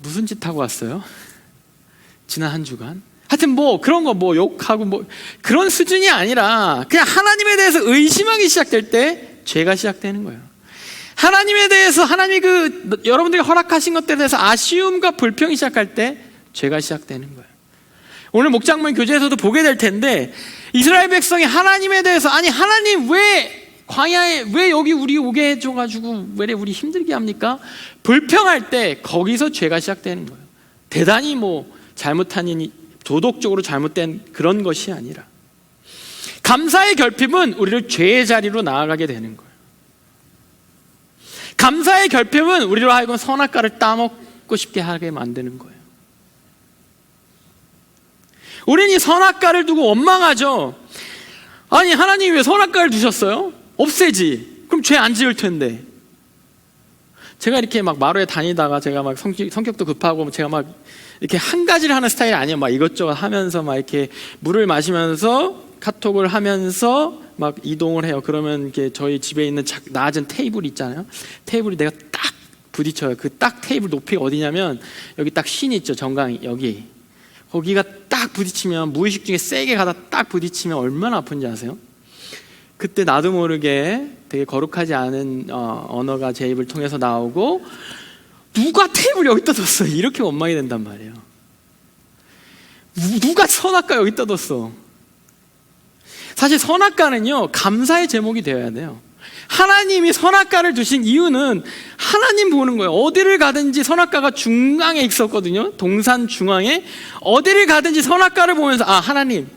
무슨 짓 하고 왔어요? 지난 한 주간? 하여튼 그런 거 욕하고 그런 수준이 아니라, 그냥 하나님에 대해서 의심하기 시작될 때 죄가 시작되는 거예요. 하나님에 대해서, 하나님이 여러분들이 허락하신 것들에 대해서 아쉬움과 불평이 시작할 때 죄가 시작되는 거예요. 오늘 목장문 교제에서도 보게 될 텐데, 이스라엘 백성이 하나님에 대해서, 하나님 왜 광야에 왜 여기 우리 오게 해줘가지고 왜 우리 힘들게 합니까? 불평할 때 거기서 죄가 시작되는 거예요. 대단히 뭐 잘못한 일이 도덕적으로 잘못된 그런 것이 아니라, 감사의 결핍은 우리를 죄의 자리로 나아가게 되는 거예요. 감사의 결핍은 우리로 하여금 선악과를 따먹고 싶게 하게 만드는 거예요. 우리는 이 선악과를 두고 원망하죠. 아니, 하나님이 왜 선악과를 두셨어요? 없애지. 그럼 죄 안 지을 텐데. 제가 이렇게 막 마루에 다니다가 제가 막 성격도 급하고 제가 막 이렇게 한 가지를 하는 스타일이 아니에요. 막 이것저것 하면서 막 이렇게 물을 마시면서 카톡을 하면서 막 이동을 해요. 그러면 이렇게 저희 집에 있는 낮은 테이블 있잖아요. 테이블이 내가 딱 부딪혀요. 그 딱 테이블 높이가 어디냐면 여기 딱 신 있죠. 정강이 여기. 거기가 딱 부딪히면, 무의식 중에 세게 가다 딱 부딪히면 얼마나 아픈지 아세요? 그때 나도 모르게 되게 거룩하지 않은 언어가 제 입을 통해서 나오고, 누가 테이블 여기다 뒀어? 이렇게 원망이 된단 말이에요. 누가 선악과 여기다 뒀어? 사실 선악과는요, 감사의 제목이 되어야 돼요. 하나님이 선악과를 두신 이유는 하나님 보는 거예요. 어디를 가든지 선악과가 중앙에 있었거든요. 동산 중앙에. 어디를 가든지 선악과를 보면서, 아, 하나님,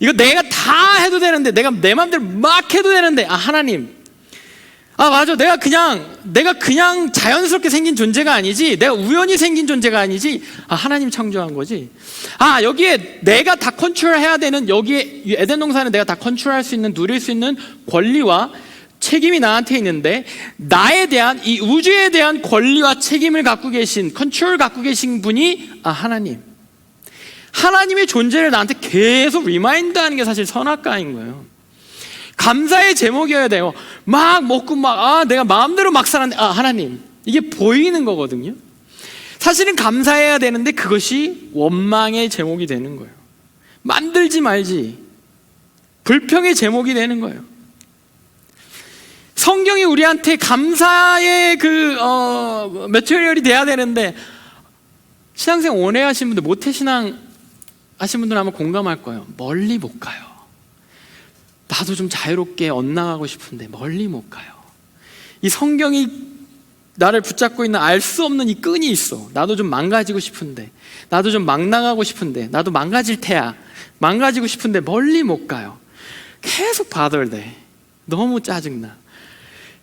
이거 내가 다 해도 되는데, 내가 내 마음대로 막 해도 되는데, 아, 하나님, 아, 맞아, 내가 그냥 자연스럽게 생긴 존재가 아니지, 내가 우연히 생긴 존재가 아니지, 아, 하나님 창조한 거지. 아, 여기에 내가 다 컨트롤해야 되는, 여기에 에덴 동산에 내가 다 컨트롤할 수 있는, 누릴 수 있는 권리와 책임이 나한테 있는데, 나에 대한, 이 우주에 대한 권리와 책임을 갖고 계신, 컨트롤을 갖고 계신 분이, 아, 하나님. 하나님의 존재를 나한테 계속 리마인드하는 게 사실 선악과인 거예요. 감사의 제목이어야 돼요. 막 먹고 내가 마음대로 막 살았는데, 아, 하나님. 이게 보이는 거거든요. 사실은 감사해야 되는데 그것이 원망의 제목이 되는 거예요. 만들지 말지. 불평의 제목이 되는 거예요. 성경이 우리한테 감사의 매트리얼이 돼야 되는데, 신앙생활 오래 하신 분들, 모태신앙 하신 분들은 아마 공감할 거예요. 멀리 못 가요. 나도 좀 자유롭게 엇나가고 싶은데 멀리 못 가요. 이 성경이 나를 붙잡고 있는 알 수 없는 이 끈이 있어. 나도 좀 망가지고 싶은데, 나도 좀 막 나가고 싶은데, 나도 망가질 테야. 망가지고 싶은데 멀리 못 가요. 계속 바들대. 너무 짜증나.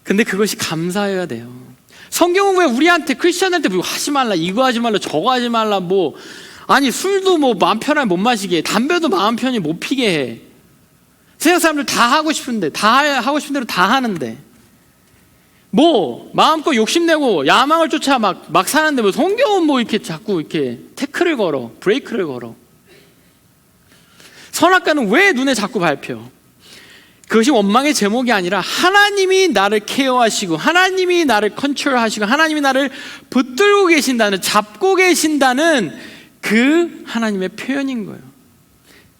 근데 그것이 감사해야 돼요. 성경은 왜 우리한테, 크리스천한테 뭐 하지 말라, 이거 하지 말라, 저거 하지 말라, 아니, 술도 마음 편하게 못 마시게 해. 담배도 마음 편히 못 피게 해. 세상 사람들 다 하고 싶은데, 다 하고 싶은 대로 다 하는데, 마음껏 욕심내고 야망을 쫓아 막 사는데, 성경은 이렇게 자꾸 이렇게 태클을 걸어, 브레이크를 걸어. 선악과는 왜 눈에 자꾸 밟혀? 그것이 원망의 제목이 아니라 하나님이 나를 케어하시고, 하나님이 나를 컨트롤하시고, 하나님이 나를 붙들고 계신다는, 잡고 계신다는 그 하나님의 표현인 거예요.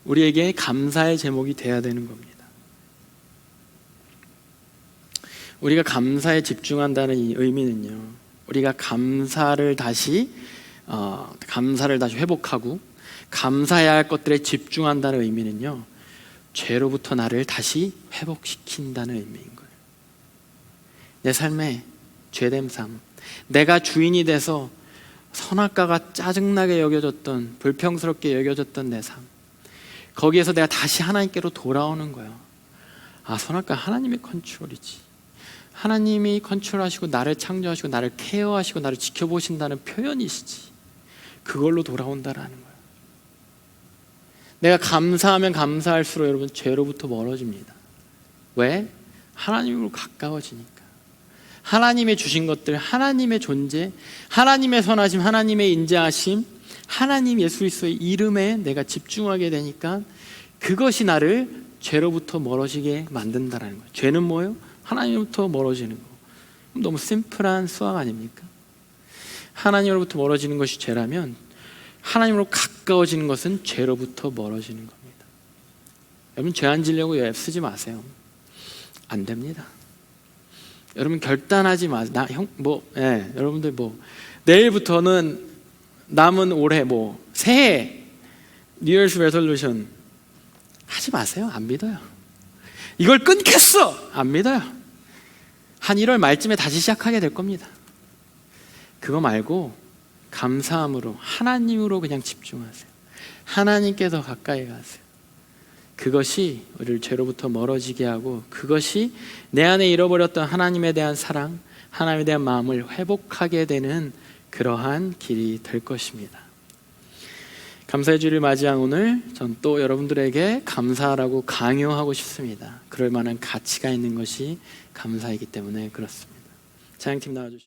우리에게 감사의 제목이 돼야 되는 겁니다. 우리가 감사에 집중한다는 이 의미는요, 우리가 감사를 다시 회복하고 감사해야 할 것들에 집중한다는 의미는요, 죄로부터 나를 다시 회복시킨다는 의미인 거예요. 내 삶에 죄된 삶, 내가 주인이 돼서 선악과가 짜증나게 여겨졌던, 불평스럽게 여겨졌던 내 삶, 거기에서 내가 다시 하나님께로 돌아오는 거예요. 아, 선악과 하나님의 컨트롤이지. 하나님이 컨트롤하시고 나를 창조하시고 나를 케어하시고 나를 지켜보신다는 표현이시지. 그걸로 돌아온다라는 거예요. 내가 감사하면 감사할수록 여러분 죄로부터 멀어집니다. 왜? 하나님으로 가까워지니까. 하나님의 주신 것들, 하나님의 존재, 하나님의 선하심, 하나님의 인자하심, 하나님 예수 그리스도의 이름에 내가 집중하게 되니까 그것이 나를 죄로부터 멀어지게 만든다는 거예요. 죄는 뭐예요? 하나님으로부터 멀어지는 거. 너무 심플한 수학 아닙니까? 하나님으로부터 멀어지는 것이 죄라면 하나님으로 가까워지는 것은 죄로부터 멀어지는 겁니다. 여러분, 죄 안 지려고 애쓰지 마세요. 안 됩니다. 여러분, 결단하지 마세요. 여러분들 내일부터는 남은 올해 새해 New Year's Resolution 하지 마세요. 안 믿어요. 이걸 끊겠어! 안 믿어요. 한 1월 말쯤에 다시 시작하게 될 겁니다. 그거 말고 감사함으로 하나님으로 그냥 집중하세요. 하나님께 더 가까이 가세요. 그것이 우리를 죄로부터 멀어지게 하고, 그것이 내 안에 잃어버렸던 하나님에 대한 사랑, 하나님에 대한 마음을 회복하게 되는 그러한 길이 될 것입니다. 감사의 주를 맞이한 오늘, 전 또 여러분들에게 감사하라고 강요하고 싶습니다. 그럴 만한 가치가 있는 것이 감사이기 때문에 그렇습니다. 찬양팀 나와주시죠.